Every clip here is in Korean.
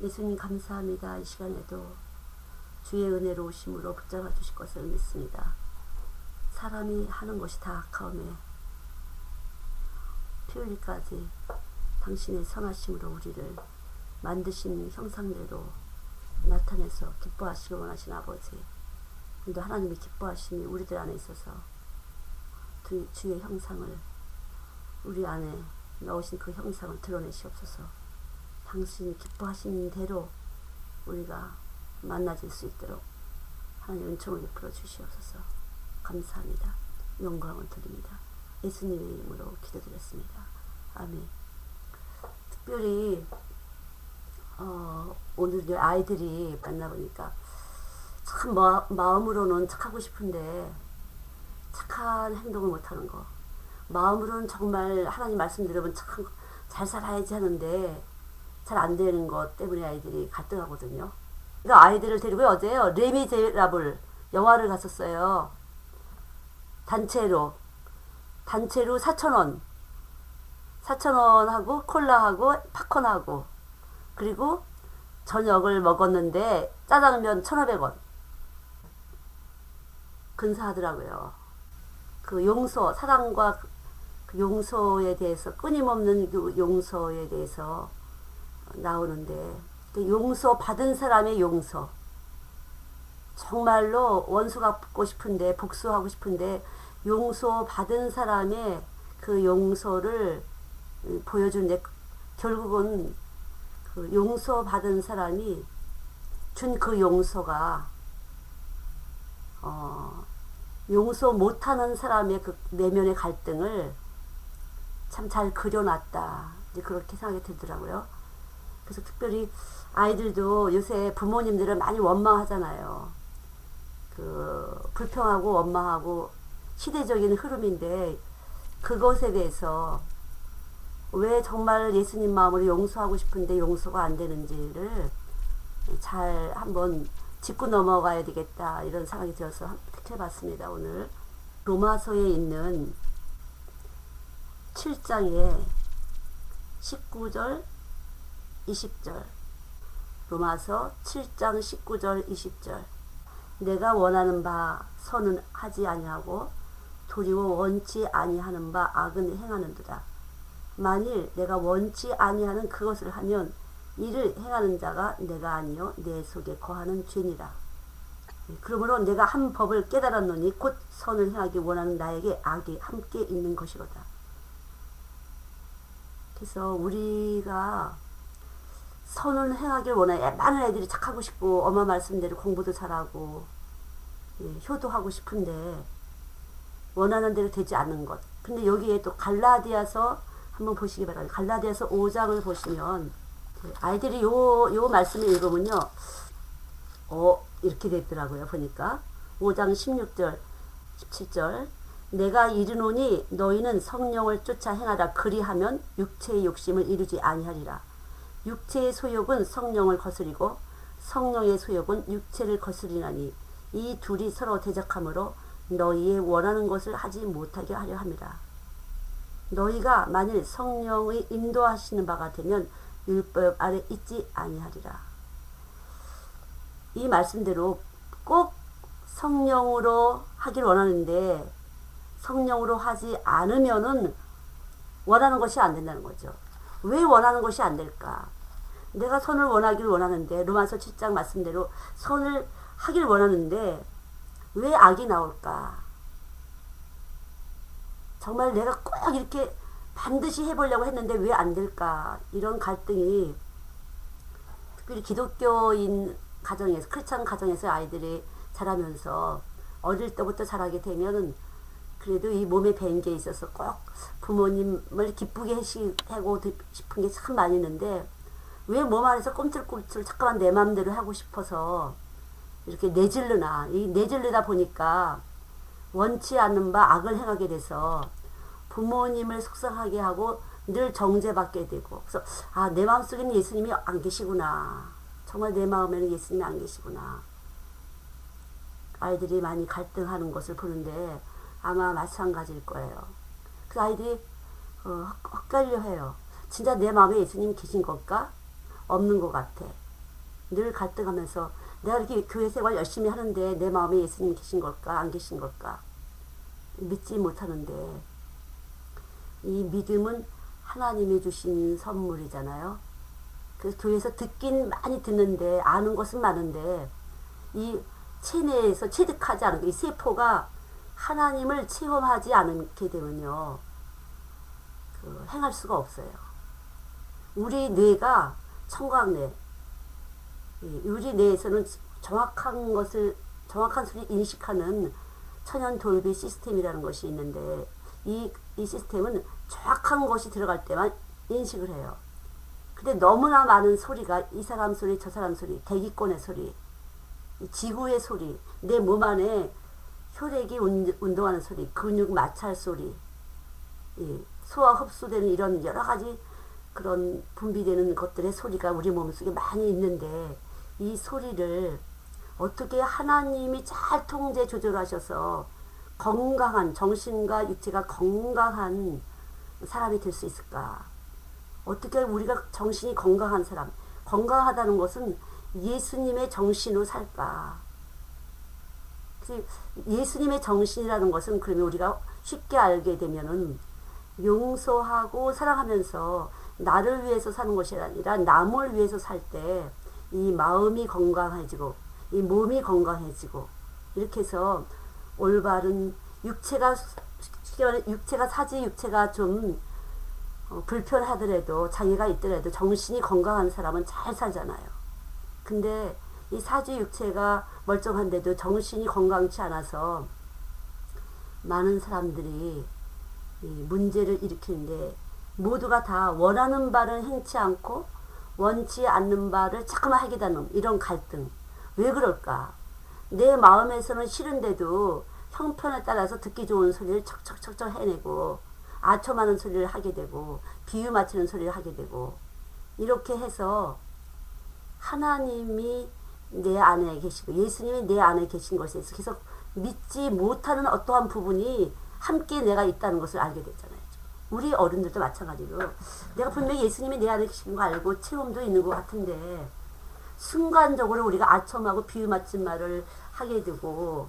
예수님 감사합니다. 이 시간에도 주의 은혜로 오심으로 붙잡아 주실 것을 믿습니다. 사람이 하는 것이 다 악하오매 피 흘리까지 당신의 선하심으로 우리를 만드신 형상대로 나타내서 기뻐하시길 원하신 아버지, 근데 하나님의 기뻐하심이 우리들 안에 있어서 주의 형상을 우리 안에 넣으신 그 형상을 드러내시옵소서. 당신이 기뻐하신 대로 우리가 만나질 수 있도록 하나님 은총을 베풀어 주시옵소서. 감사합니다. 영광을 드립니다. 예수님의 이름으로 기도드렸습니다. 아멘. 특별히 오늘 아이들이 만나보니까 참 마음으로는 착하고 싶은데 착한 행동을 못하는 거, 마음으로는 정말 하나님 말씀 들으면 참 잘 살아야지 하는데 잘 안 되는 것 때문에 아이들이 갈등하거든요. 그러니까 아이들을 데리고 어제요 레미제라블 영화를 갔었어요. 단체로 4,000원 하고 콜라하고 팝콘하고, 그리고 저녁을 먹었는데 짜장면 1,500원 근사하더라고요. 그 용서, 사랑과 그 용서에 대해서, 끊임없는 그 용서에 대해서 나오는데, 그 용서 받은 사람의 용서, 정말로 원수 갚고 싶은데, 복수하고 싶은데 용서 받은 사람의 그 용서를 보여주는데, 결국은 그 용서 받은 사람이 준 그 용서가 용서 못하는 사람의 그 내면의 갈등을 참 잘 그려놨다, 이제 그렇게 생각이 들더라고요. 그래서 특별히 아이들도 요새 부모님들은 많이 원망하잖아요. 그 불평하고 원망하고 시대적인 흐름인데, 그것에 대해서 왜 정말 예수님 마음으로 용서하고 싶은데 용서가 안 되는지를 잘 한번 짚고 넘어가야 되겠다, 이런 생각이 들어서 택해봤습니다. 오늘 로마서에 있는 7장에 19절 20절, 로마서 7장 19절 20절. 내가 원하는 바 선은 하지 아니하고 도리어 원치 아니하는 바 악은 행하는도다. 만일 내가 원치 아니하는 그것을 하면 이를 행하는 자가 내가 아니요 내 속에 거하는 죄니라. 그러므로 내가 한 법을 깨달았노니 곧 선을 행하기 원하는 나에게 악이 함께 있는 것이로다. 그래서 우리가 선을 행하길 원해. 많은 애들이 착하고 싶고 엄마 말씀대로 공부도 잘하고 효도하고 싶은데 원하는 대로 되지 않는 것. 근데 여기에 또 갈라디아서 한번 보시기 바랍니다. 갈라디아서 5장을 보시면 아이들이 요 말씀을 읽으면요 이렇게 됐더라고요. 보니까 5장 16절 17절, 내가 이르노니 너희는 성령을 쫓아 행하라. 그리하면 육체의 욕심을 이루지 아니하리라. 육체의 소욕은 성령을 거스리고 성령의 소욕은 육체를 거스리나니 이 둘이 서로 대적하므로 너희의 원하는 것을 하지 못하게 하려 함이라. 너희가 만일 성령의 인도하시는 바가 되면 율법 아래 있지 아니하리라. 이 말씀대로 꼭 성령으로 하길 원하는데 성령으로 하지 않으면은 원하는 것이 안 된다는 거죠. 왜 원하는 것이 안 될까? 내가 선을 원하길 원하는데, 로마서 7장 말씀대로 선을 하길 원하는데 왜 악이 나올까? 정말 내가 꼭 이렇게 반드시 해보려고 했는데 왜 안 될까? 이런 갈등이 특별히 기독교인 가정에서, 크리스찬 가정에서 아이들이 자라면서 어릴 때부터 자라게 되면은 그래도 이 몸에 밴 게 있어서 꼭 부모님을 기쁘게 하고 싶은 게 참 많이 있는데, 왜 몸 안에서 꿈틀꿈틀 잠깐만 내 마음대로 하고 싶어서 이렇게 내질르나. 이 내질르다 보니까 원치 않는 바 악을 행하게 돼서 부모님을 속상하게 하고 늘 정죄받게 되고, 그래서 내 마음속에는 예수님이 안 계시구나. 정말 내 마음에는 예수님이 안 계시구나. 아이들이 많이 갈등하는 것을 보는데 아마 마찬가지일 거예요. 그 아이들이 헷갈려 해요. 진짜 내 마음에 예수님 계신 걸까? 없는 것 같아. 늘 갈등하면서 내가 이렇게 교회 생활 열심히 하는데 내 마음에 예수님 계신 걸까 안 계신 걸까 믿지 못하는데, 이 믿음은 하나님이 주신 선물이잖아요. 그래서 교회에서 듣긴 많이 듣는데 아는 것은 많은데 이 체내에서 체득하지 않은 이 세포가 하나님을 체험하지 않게 되면요 행할 수가 없어요. 우리 뇌가 청각뇌, 우리 뇌에서는 정확한 소리 인식하는 천연 돌비 시스템이라는 것이 있는데 이 시스템은 정확한 것이 들어갈 때만 인식을 해요. 근데 너무나 많은 소리가 이 사람 소리 저 사람 소리, 대기권의 소리, 지구의 소리, 내 몸 안에 혈액이 운동하는 소리, 근육 마찰 소리, 소화 흡수되는 이런 여러 가지 그런 분비되는 것들의 소리가 우리 몸속에 많이 있는데, 이 소리를 어떻게 하나님이 잘 통제 조절하셔서 건강한 정신과 육체가 건강한 사람이 될 수 있을까? 어떻게 우리가 정신이 건강한 사람, 건강하다는 것은 예수님의 정신으로 살까? 예수님의 정신이라는 것은 그러면 우리가 쉽게 알게 되면은 용서하고 사랑하면서 나를 위해서 사는 것이 아니라 남을 위해서 살 때 이 마음이 건강해지고 이 몸이 건강해지고, 이렇게 해서 올바른 육체가 사지 육체가 좀 불편하더라도 장애가 있더라도 정신이 건강한 사람은 잘 살잖아요. 근데 이 사지 육체가 멀쩡한데도 정신이 건강치 않아서 많은 사람들이 이 문제를 일으키는데, 모두가 다 원하는 바를 행치 않고 원치 않는 바를 자꾸만 하게 되는 이런 갈등. 왜 그럴까? 내 마음에서는 싫은데도 형편에 따라서 듣기 좋은 소리를 척척척척 해내고 아첨하는 소리를 하게 되고 비유 맞추는 소리를 하게 되고, 이렇게 해서 하나님이 내 안에 계시고 예수님이 내 안에 계신 것에 대해서 계속 믿지 못하는 어떠한 부분이 함께 내가 있다는 것을 알게 됐잖아요. 우리 어른들도 마찬가지로 내가 분명히 예수님이 내 안에 계신 거 알고 체험도 있는 것 같은데 순간적으로 우리가 아첨하고 비유 맞춘 말을 하게 되고,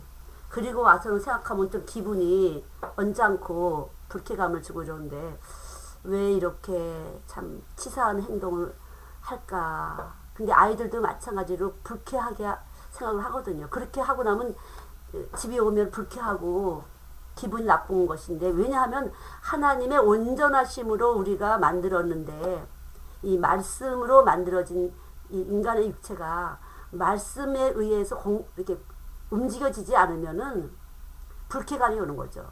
그리고 와서는 생각하면 좀 기분이 언짢고 불쾌감을 주고 이러는데 왜 이렇게 참 치사한 행동을 할까? 근데 아이들도 마찬가지로 불쾌하게 생각을 하거든요. 그렇게 하고 나면 집에 오면 불쾌하고 기분이 나쁜 것인데, 왜냐하면 하나님의 온전하심으로 우리가 만들었는데 이 말씀으로 만들어진 이 인간의 육체가 말씀에 의해서 이렇게 움직여지지 않으면은 불쾌감이 오는 거죠.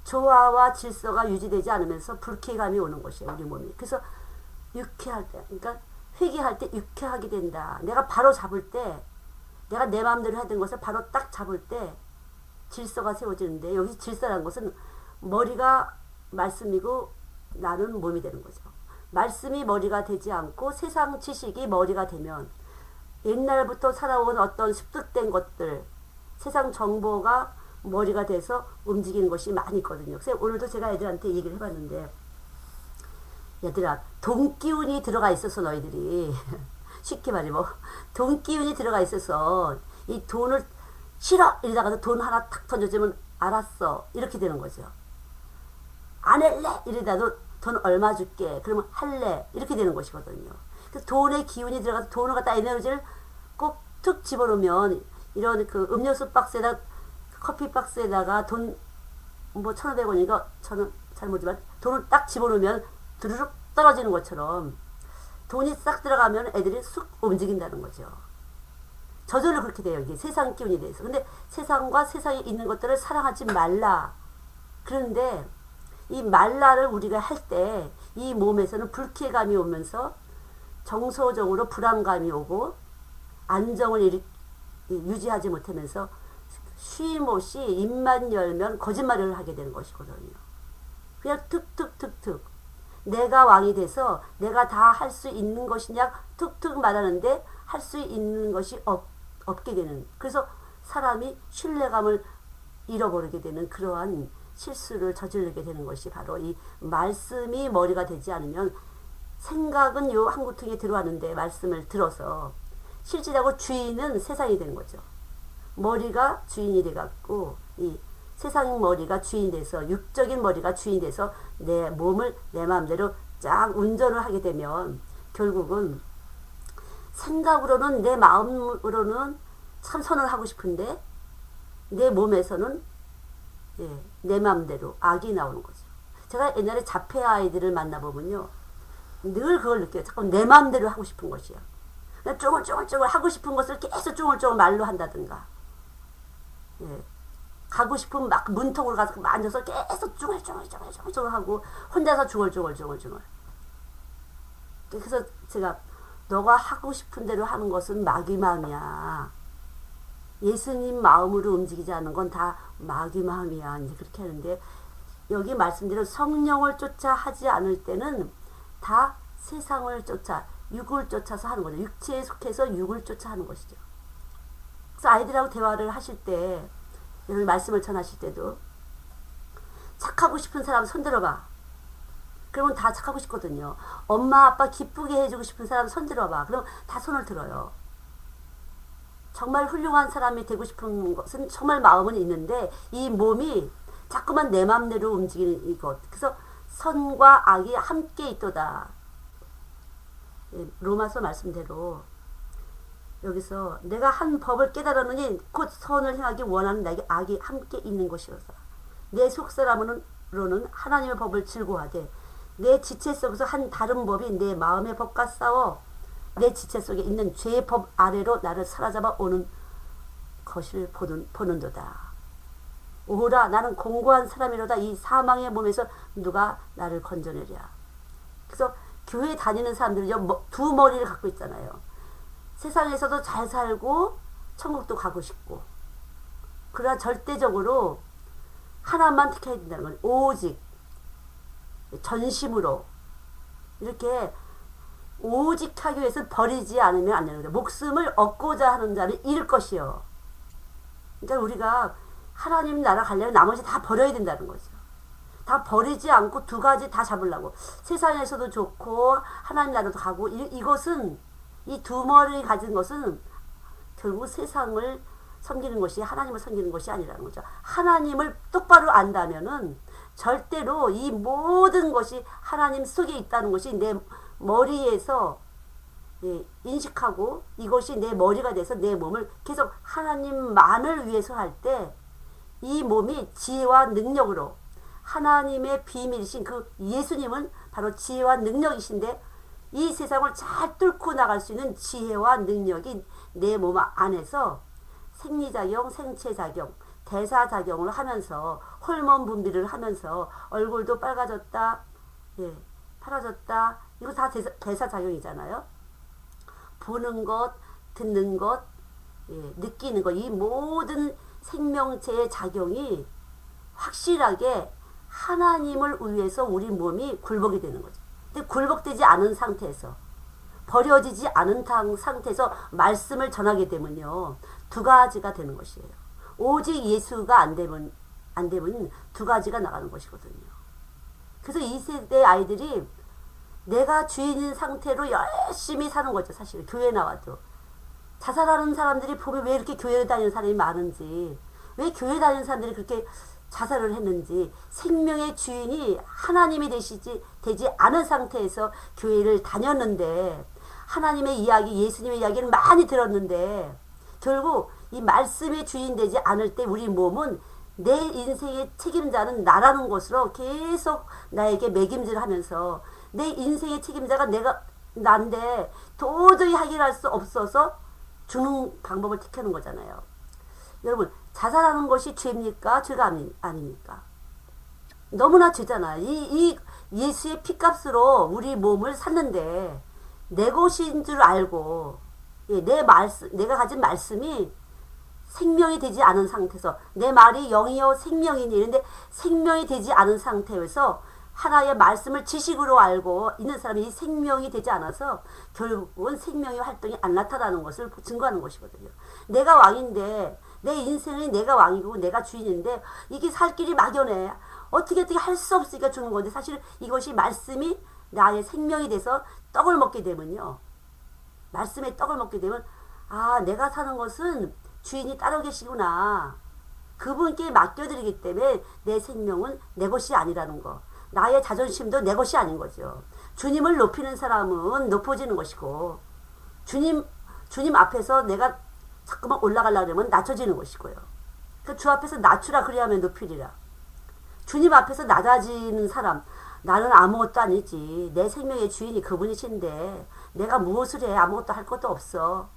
조화와 질서가 유지되지 않으면서 불쾌감이 오는 것이에요, 우리 몸이. 그래서 유쾌할 때, 그러니까 회개할 때 유쾌하게 된다. 내가 바로 잡을 때, 내가 내 마음대로 하던 것을 바로 딱 잡을 때 질서가 세워지는데, 여기 질서라는 것은 머리가 말씀이고 나는 몸이 되는 거죠. 말씀이 머리가 되지 않고 세상 지식이 머리가 되면 옛날부터 살아온 어떤 습득된 것들, 세상 정보가 머리가 돼서 움직이는 것이 많이 있거든요. 그래서 오늘도 제가 애들한테 얘기를 해봤는데, 얘들아, 돈 기운이 들어가 있어서 너희들이 쉽게 말해 돈 기운이 들어가 있어서 이 돈을 싫어 이러다가도 돈 하나 탁 던져주면 알았어 이렇게 되는 거죠. 안 할래 이러다도 돈 얼마 줄게 그러면 할래 이렇게 되는 것이거든요. 그래서 돈의 기운이 들어가서 돈을 갖다 에너지를 꼭 툭 집어넣으면 이런 그 음료수 박스에다 커피 박스에다가 돈 뭐 1,500원인가 저는 잘 모르지만 돈을 딱 집어넣으면 두루룩 떨어지는 것처럼 돈이 싹 들어가면 애들이 쑥 움직인다는 거죠. 저절로 그렇게 돼요. 이게 세상 기운이 돼서. 근데 세상과 세상에 있는 것들을 사랑하지 말라. 그런데 이 말라를 우리가 할 때 이 몸에서는 불쾌감이 오면서 정서적으로 불안감이 오고 안정을 유지하지 못하면서 쉼없이 입만 열면 거짓말을 하게 되는 것이거든요. 그냥 툭툭툭툭 내가 왕이 돼서 내가 다 할 수 있는 것이냐 툭툭 말하는데 할 수 있는 것이 없게 되는, 그래서 사람이 신뢰감을 잃어버리게 되는 그러한 실수를 저지르게 되는 것이 바로 이 말씀이 머리가 되지 않으면, 생각은 요 한구퉁이에 들어왔는데 말씀을 들어서 실질하고 주인은 세상이 된 거죠. 머리가 주인이 돼갖고 이 세상 머리가 주인 돼서 육적인 머리가 주인 돼서 내 몸을 내 마음대로 쫙 운전을 하게 되면 결국은 생각으로는 내 마음으로는 참 선을 하고 싶은데 내 몸에서는 내 마음대로 악이 나오는 거죠. 제가 옛날에 자폐 아이들을 만나보면요. 늘 그걸 느껴요. 자꾸 내 마음대로 하고 싶은 것이요. 쫑글쫑글 하고 싶은 것을 계속 쫑글쫑글 말로 한다든가. 가고 싶으면 막 문턱으로 가서 앉아서 계속 쫑글쫑글 하고 혼자서 중얼중얼. 그래서 제가 너가 하고 싶은 대로 하는 것은 마귀 마음이야. 예수님 마음으로 움직이지 않는 건 다 마귀 마음이야. 이제 그렇게 하는데 여기 말씀대로 성령을 쫓아 하지 않을 때는 다 세상을 쫓아 육을 쫓아서 하는 거죠. 육체에 속해서 육을 쫓아 하는 것이죠. 그래서 아이들하고 대화를 하실 때 여러분 말씀을 전하실 때도 착하고 싶은 사람 손들어봐. 그러면 다 착하고 싶거든요. 엄마 아빠 기쁘게 해주고 싶은 사람 손들어봐. 그럼 다 손을 들어요. 정말 훌륭한 사람이 되고 싶은 것은 정말 마음은 있는데 이 몸이 자꾸만 내 맘대로 움직이는 이것. 그래서 선과 악이 함께 있도다. 로마서 말씀대로 여기서 내가 한 법을 깨달았느니 곧 선을 행하기 원하는 나에게 악이 함께 있는 것이로다. 내 속사람으로는 하나님의 법을 즐거워하되 내 지체 속에서 한 다른 법이 내 마음의 법과 싸워 내 지체 속에 있는 죄의 법 아래로 나를 사로잡아 오는 것을 보는도다. 오호라 나는 공고한 사람이로다. 이 사망의 몸에서 누가 나를 건져내랴. 그래서 교회 다니는 사람들은요 두 머리를 갖고 있잖아요. 세상에서도 잘 살고 천국도 가고 싶고 그러나 절대적으로 하나만 택해야 된다는 건 오직 전심으로 이렇게 오직 하기 위해서 버리지 않으면 안 되는 거죠. 목숨을 얻고자 하는 자를 잃을 것이요. 그러니까 우리가 하나님 나라 가려면 나머지 다 버려야 된다는 거죠. 다 버리지 않고 두 가지 다 잡으려고. 세상에서도 좋고 하나님 나라도 가고 이것은 이 두 머리 가진 것은 결국 세상을 섬기는 것이 하나님을 섬기는 것이 아니라는 거죠. 하나님을 똑바로 안다면은 절대로 이 모든 것이 하나님 속에 있다는 것이 내 머리에서 인식하고 이것이 내 머리가 돼서 내 몸을 계속 하나님만을 위해서 할 때 이 몸이 지혜와 능력으로 하나님의 비밀이신 그 예수님은 바로 지혜와 능력이신데 이 세상을 잘 뚫고 나갈 수 있는 지혜와 능력이 내 몸 안에서 생리작용, 생체작용, 대사작용을 하면서 호르몬 분비를 하면서 얼굴도 빨가졌다, 파라졌다. 이거 다 대사작용이잖아요. 보는 것, 듣는 것, 느끼는 것, 이 모든 생명체의 작용이 확실하게 하나님을 위해서 우리 몸이 굴복이 되는 거죠. 근데 굴복되지 않은 상태에서 버려지지 않은 상태에서 말씀을 전하게 되면요. 두 가지가 되는 것이에요. 오직 예수가 안 되면 두 가지가 나가는 것이거든요. 그래서 이 세대 아이들이 내가 주인인 상태로 열심히 사는 거죠. 사실 교회 나와도 자살하는 사람들이 보면 왜 이렇게 교회를 다니는 사람이 많은지, 왜 교회 다니는 사람들이 그렇게 자살을 했는지, 생명의 주인이 하나님이 되지 않은 상태에서 교회를 다녔는데 하나님의 이야기, 예수님의 이야기를 많이 들었는데 결국 이 말씀의 주인 되지 않을 때 우리 몸은 내 인생의 책임자는 나라는 것으로 계속 나에게 매김질하면서 내 인생의 책임자가 난데 도저히 해결할 수 없어서 죽는 방법을 택하는 거잖아요. 여러분 자살하는 것이 죄입니까? 죄가 아닙니까? 너무나 죄잖아. 이 예수의 피값으로 우리 몸을 샀는데 내 것인 줄 알고 내가 가진 말씀이 생명이 되지 않은 상태에서 내 말이 영이요 생명이니 이런데 생명이 되지 않은 상태에서 하나의 말씀을 지식으로 알고 있는 사람이 생명이 되지 않아서 결국은 생명의 활동이 안 나타나는 것을 증거하는 것이거든요. 내가 왕인데 내 인생이 내가 왕이고 내가 주인인데 이게 살 길이 막연해. 어떻게 할 수 없으니까 주는 건데 사실 이것이 말씀이 나의 생명이 돼서 떡을 먹게 되면요. 말씀의 떡을 먹게 되면 아, 내가 사는 것은 주인이 따로 계시구나. 그분께 맡겨드리기 때문에 내 생명은 내 것이 아니라는 거. 나의 자존심도 내 것이 아닌 거죠. 주님을 높이는 사람은 높아지는 것이고, 주님 앞에서 내가 자꾸만 올라가려고 하면 낮춰지는 것이고요. 그러니까 주 앞에서 낮추라 그리하면 높이리라. 주님 앞에서 낮아지는 사람, 나는 아무것도 아니지. 내 생명의 주인이 그분이신데 내가 무엇을 해? 아무것도 할 것도 없어.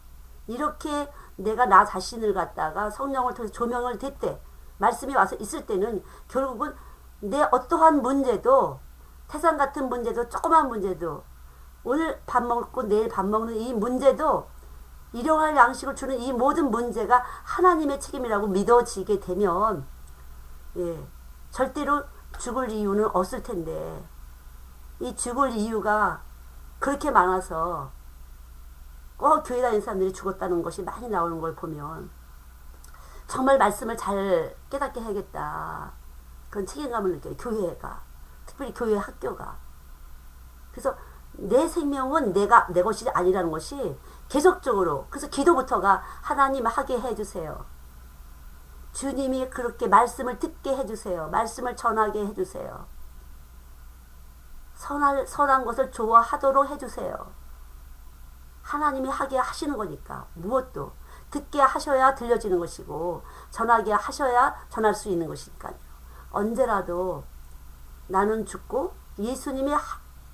이렇게 내가 나 자신을 갖다가 성령을 통해서 조명을 댔대. 말씀이 와서 있을 때는 결국은 내 어떠한 문제도, 태산 같은 문제도, 조그만 문제도, 오늘 밥 먹고 내일 밥 먹는 이 문제도, 일용할 양식을 주는 이 모든 문제가 하나님의 책임이라고 믿어지게 되면, 예, 절대로 죽을 이유는 없을 텐데, 이 죽을 이유가 그렇게 많아서 꼭 교회 다니는 사람들이 죽었다는 것이 많이 나오는 걸 보면 정말 말씀을 잘 깨닫게 해야겠다. 그런 책임감을 느껴요. 교회가. 특별히 교회 학교가. 그래서 내 생명은 내 것이 아니라는 것이 계속적으로, 그래서 기도부터가 하나님 하게 해주세요. 주님이 그렇게 말씀을 듣게 해주세요. 말씀을 전하게 해주세요. 선한 것을 좋아하도록 해주세요. 하나님이 하게 하시는 거니까 무엇도 듣게 하셔야 들려지는 것이고 전하게 하셔야 전할 수 있는 것이니까요. 언제라도 나는 죽고 예수님이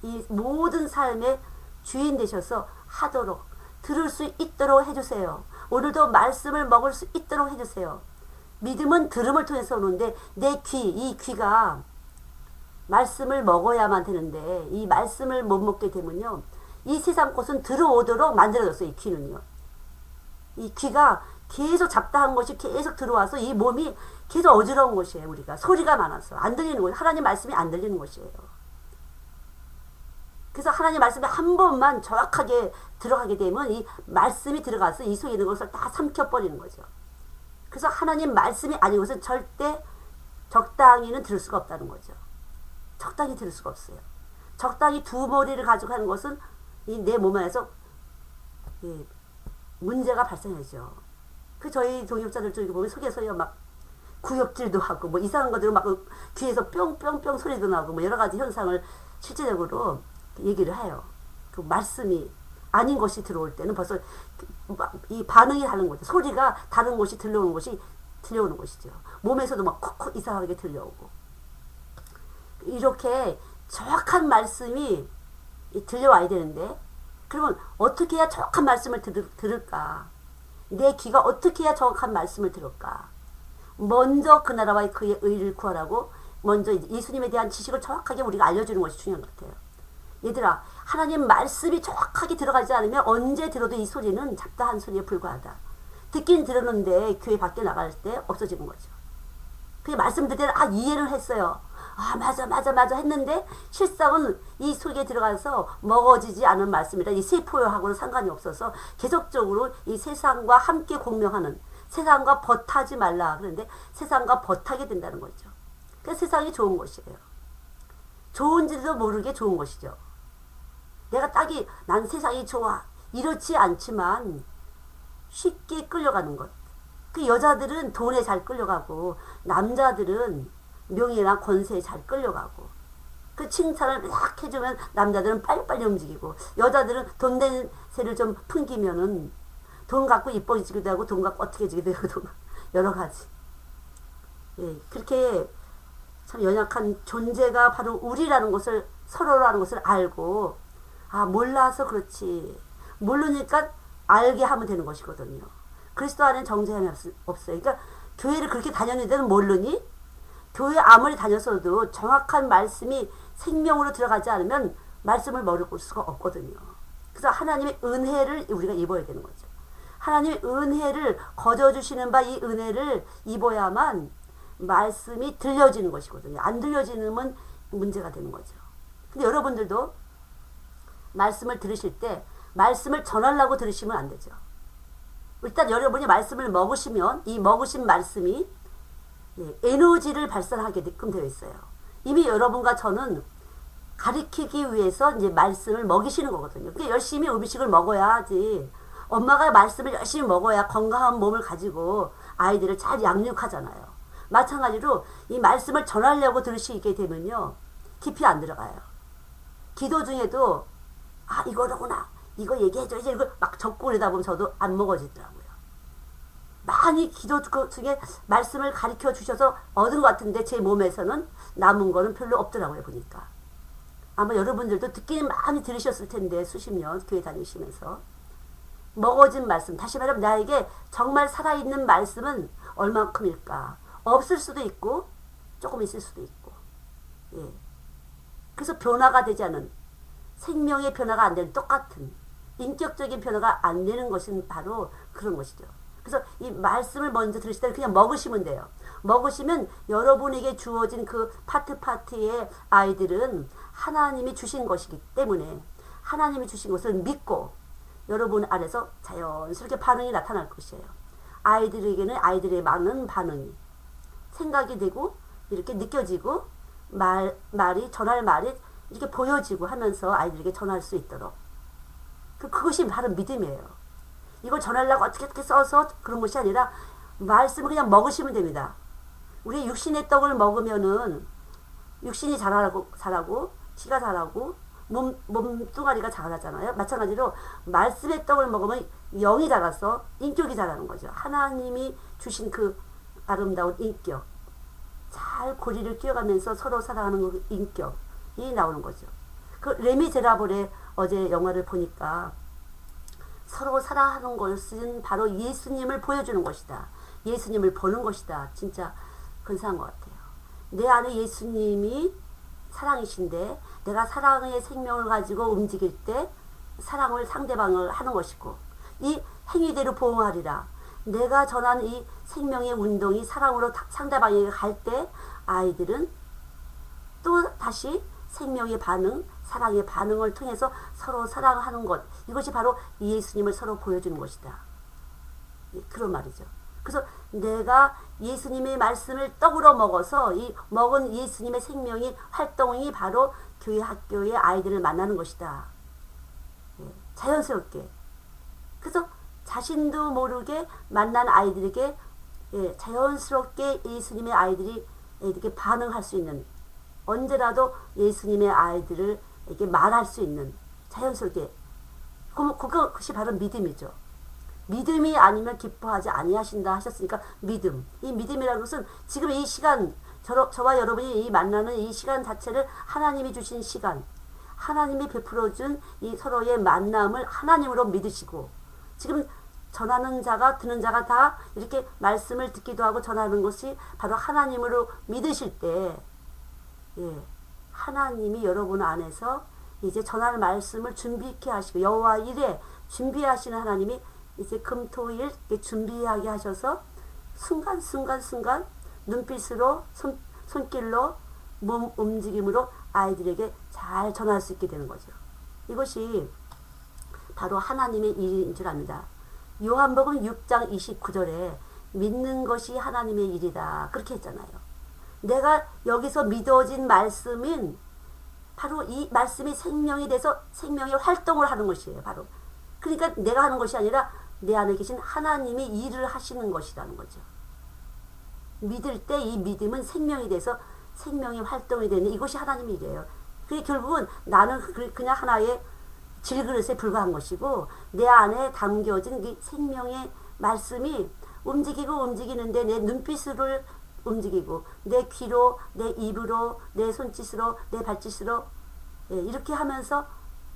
이 모든 삶의 주인 되셔서 하도록, 들을 수 있도록 해주세요. 오늘도 말씀을 먹을 수 있도록 해주세요. 믿음은 들음을 통해서 오는데 내 이 귀가 말씀을 먹어야만 되는데 이 말씀을 못 먹게 되면요, 이 세상 것은 들어오도록 만들어졌어요. 이 귀는요. 이 귀가 계속 잡다한 것이 계속 들어와서 이 몸이 계속 어지러운 것이에요. 우리가 소리가 많아서 안 들리는 거예요. 하나님 말씀이 안 들리는 것이에요. 그래서 하나님 말씀이 한 번만 정확하게 들어가게 되면 이 말씀이 들어가서 이 속에 있는 것을 다 삼켜버리는 거죠. 그래서 하나님 말씀이 아닌 것은 절대 적당히는 들을 수가 없다는 거죠. 적당히 들을 수가 없어요. 적당히 두 머리를 가지고 하는 것은 이 내 몸 안에서 문제가 발생하죠. 그 저희 동역자들 쪽에 보면 속에서요 막 구역질도 하고 뭐 이상한 것들로 막 귀에서 뿅뿅뿅 소리도 나고 뭐 여러 가지 현상을 실제적으로 얘기를 해요. 그 말씀이 아닌 것이 들어올 때는 벌써 이 반응이 다른 거죠. 소리가 다른 곳이 들려오는 것이죠. 몸에서도 막 콕콕 이상하게 들려오고. 이렇게 정확한 말씀이 들려와야 되는데, 그러면 어떻게 해야 정확한 말씀을 들을까? 내 귀가 어떻게 해야 정확한 말씀을 들을까? 먼저 그 나라와 그의 의를 구하라고 먼저 예수님에 대한 지식을 정확하게 우리가 알려주는 것이 중요한 것 같아요. 얘들아, 하나님 말씀이 정확하게 들어가지 않으면 언제 들어도 이 소리는 잡다한 소리에 불과하다. 듣긴 들었는데 교회 밖에 나갈 때 없어지는 거죠. 그게 말씀 듣을 때는 이해를 했어요. 맞아 했는데 실상은 이 속에 들어가서 먹어지지 않은 말씀이라 이 세포하고는 상관이 없어서 계속적으로 이 세상과 함께 공명하는, 세상과 벗하지 말라 그런데 세상과 벗하게 된다는 거죠. 그러니까 세상이 좋은 것이에요. 좋은지도 모르게 좋은 것이죠. 내가 난 세상이 좋아 이렇지 않지만 쉽게 끌려가는 것. 그 여자들은 돈에 잘 끌려가고 남자들은 명예나 권세에 잘 끌려가고, 그 칭찬을 막 해주면 남자들은 빨리빨리 움직이고, 여자들은 돈 냄새를 좀 풍기면은 돈 갖고 이뻐지기도 하고 돈 갖고 어떻게 지기도 하고 여러 가지. 예, 그렇게 참 연약한 존재가 바로 우리라는 것을, 서로라는 것을 알고, 몰라서 그렇지, 모르니까 알게 하면 되는 것이거든요. 그리스도 안에 정죄함이 없어요. 그러니까 교회를 그렇게 다녔는데도 모르니? 교회 아무리 다녔어도 정확한 말씀이 생명으로 들어가지 않으면 말씀을 먹을 수가 없거든요. 그래서 하나님의 은혜를 우리가 입어야 되는 거죠. 하나님의 은혜를 거저주시는 바 이 은혜를 입어야만 말씀이 들려지는 것이거든요. 안 들려지면 문제가 되는 거죠. 근데 여러분들도 말씀을 들으실 때 말씀을 전하려고 들으시면 안 되죠. 일단 여러분이 말씀을 먹으시면 이 먹으신 말씀이 에너지를 발산하게끔 되어 있어요. 이미 여러분과 저는 가르치기 위해서 이제 말씀을 먹이시는 거거든요. 그러니까 열심히 음식을 먹어야지 엄마가 말씀을 열심히 먹어야 건강한 몸을 가지고 아이들을 잘 양육하잖아요. 마찬가지로 이 말씀을 전하려고 들으시게 되면요, 깊이 안 들어가요. 기도 중에도 아 이거로구나, 이거 얘기해줘야지, 이거 막 적고 그러다 보면 저도 안 먹어지더라고요. 많이 기도 중에 말씀을 가르쳐 주셔서 얻은 것 같은데 제 몸에서는 남은 거는 별로 없더라고요. 보니까 아마 여러분들도 듣기는 많이 들으셨을 텐데, 수십 년 교회 다니시면서 먹어진 말씀, 다시 말하면 나에게 정말 살아있는 말씀은 얼만큼일까? 없을 수도 있고 조금 있을 수도 있고, 예. 그래서 변화가 되지 않은, 생명의 변화가 안 되는, 똑같은 인격적인 변화가 안 되는 것은 바로 그런 것이죠. 그래서 이 말씀을 먼저 들으실 때 그냥 먹으시면 돼요. 먹으시면 여러분에게 주어진 그 파트의 아이들은 하나님이 주신 것이기 때문에 하나님이 주신 것을 믿고 여러분 안에서 자연스럽게 반응이 나타날 것이에요. 아이들에게는 아이들의 많은 반응이 생각이 되고 이렇게 느껴지고 전할 말이 이렇게 보여지고 하면서 아이들에게 전할 수 있도록, 그것이 바로 믿음이에요. 이걸 전하려고 어떻게 써서 그런 것이 아니라 말씀을 그냥 먹으시면 됩니다. 우리 육신의 떡을 먹으면은 육신이 자라고 키가 자라고 몸뚱아리가 자라잖아요. 마찬가지로 말씀의 떡을 먹으면 영이 자라서 인격이 자라는 거죠. 하나님이 주신 그 아름다운 인격, 잘 고리를 끼워가면서 서로 사랑하는 그 인격이 나오는 거죠. 그 레미제라블의 어제 영화를 보니까 서로 사랑하는 것은 바로 예수님을 보여주는 것이다. 예수님을 보는 것이다. 진짜 근사한 것 같아요. 내 안에 예수님이 사랑이신데 내가 사랑의 생명을 가지고 움직일 때 사랑을 상대방을 하는 것이고, 이 행위대로 보응하리라. 내가 전하는 이 생명의 운동이 사랑으로 상대방에게 갈 때 아이들은 또 다시 생명의 반응, 사랑의 반응을 통해서 서로 사랑하는 것, 이것이 바로 예수님을 서로 보여주는 것이다. 그런 말이죠. 그래서 내가 예수님의 말씀을 떡으로 먹어서 이 먹은 예수님의 생명이 활동이 바로 교회 학교의 아이들을 만나는 것이다. 자연스럽게. 그래서 자신도 모르게 만난 아이들에게 자연스럽게 예수님의 아이들이 이렇게 반응할 수 있는, 언제라도 예수님의 아이들을 이렇게 말할 수 있는, 자연스럽게. 그것이 바로 믿음이죠. 믿음이 아니면 기뻐하지 아니하신다 하셨으니까 믿음. 이 믿음이라는 것은 지금 이 시간, 저와 여러분이 이 만나는 이 시간 자체를 하나님이 주신 시간, 하나님이 베풀어준 이 서로의 만남을 하나님으로 믿으시고, 지금 전하는 자가 듣는 자가 다 이렇게 말씀을 듣기도 하고 전하는 것이 바로 하나님으로 믿으실 때, 하나님이 여러분 안에서 이제 전할 말씀을 준비케 하시고, 여호와 일에 준비하시는 하나님이 이제 금토일 준비하게 하셔서 순간 눈빛으로 손길로 몸 움직임으로 아이들에게 잘 전할 수 있게 되는 거죠. 이것이 바로 하나님의 일인 줄 압니다. 요한복음 6장 29절에 믿는 것이 하나님의 일이다, 그렇게 했잖아요. 내가 여기서 믿어진 말씀인 바로 이 말씀이 생명이 돼서 생명의 활동을 하는 것이에요. 바로 그러니까 내가 하는 것이 아니라 내 안에 계신 하나님이 일을 하시는 것이라는 거죠. 믿을 때 이 믿음은 생명이 돼서 생명의 활동이 되는, 이것이 하나님의 일이에요. 그게 결국은 나는 그냥 하나의 질그릇에 불과한 것이고, 내 안에 담겨진 이 생명의 말씀이 움직이는데 내 눈빛으로 움직이고, 내 귀로, 내 입으로, 내 손짓으로, 내 발짓으로 이렇게 하면서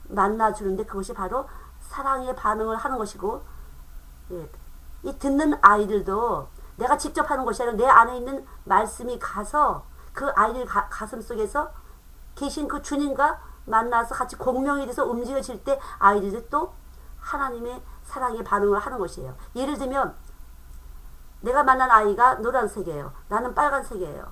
만나주는데, 그것이 바로 사랑의 반응을 하는 것이고, 이 듣는 아이들도 내가 직접 하는 것이 아니라 내 안에 있는 말씀이 가서 그 아이들 가슴 속에서 계신 그 주님과 만나서 같이 공명이 돼서 움직여질 때 아이들이 또 하나님의 사랑의 반응을 하는 것이에요. 예를 들면 내가 만난 아이가 노란색이에요. 나는 빨간색이에요.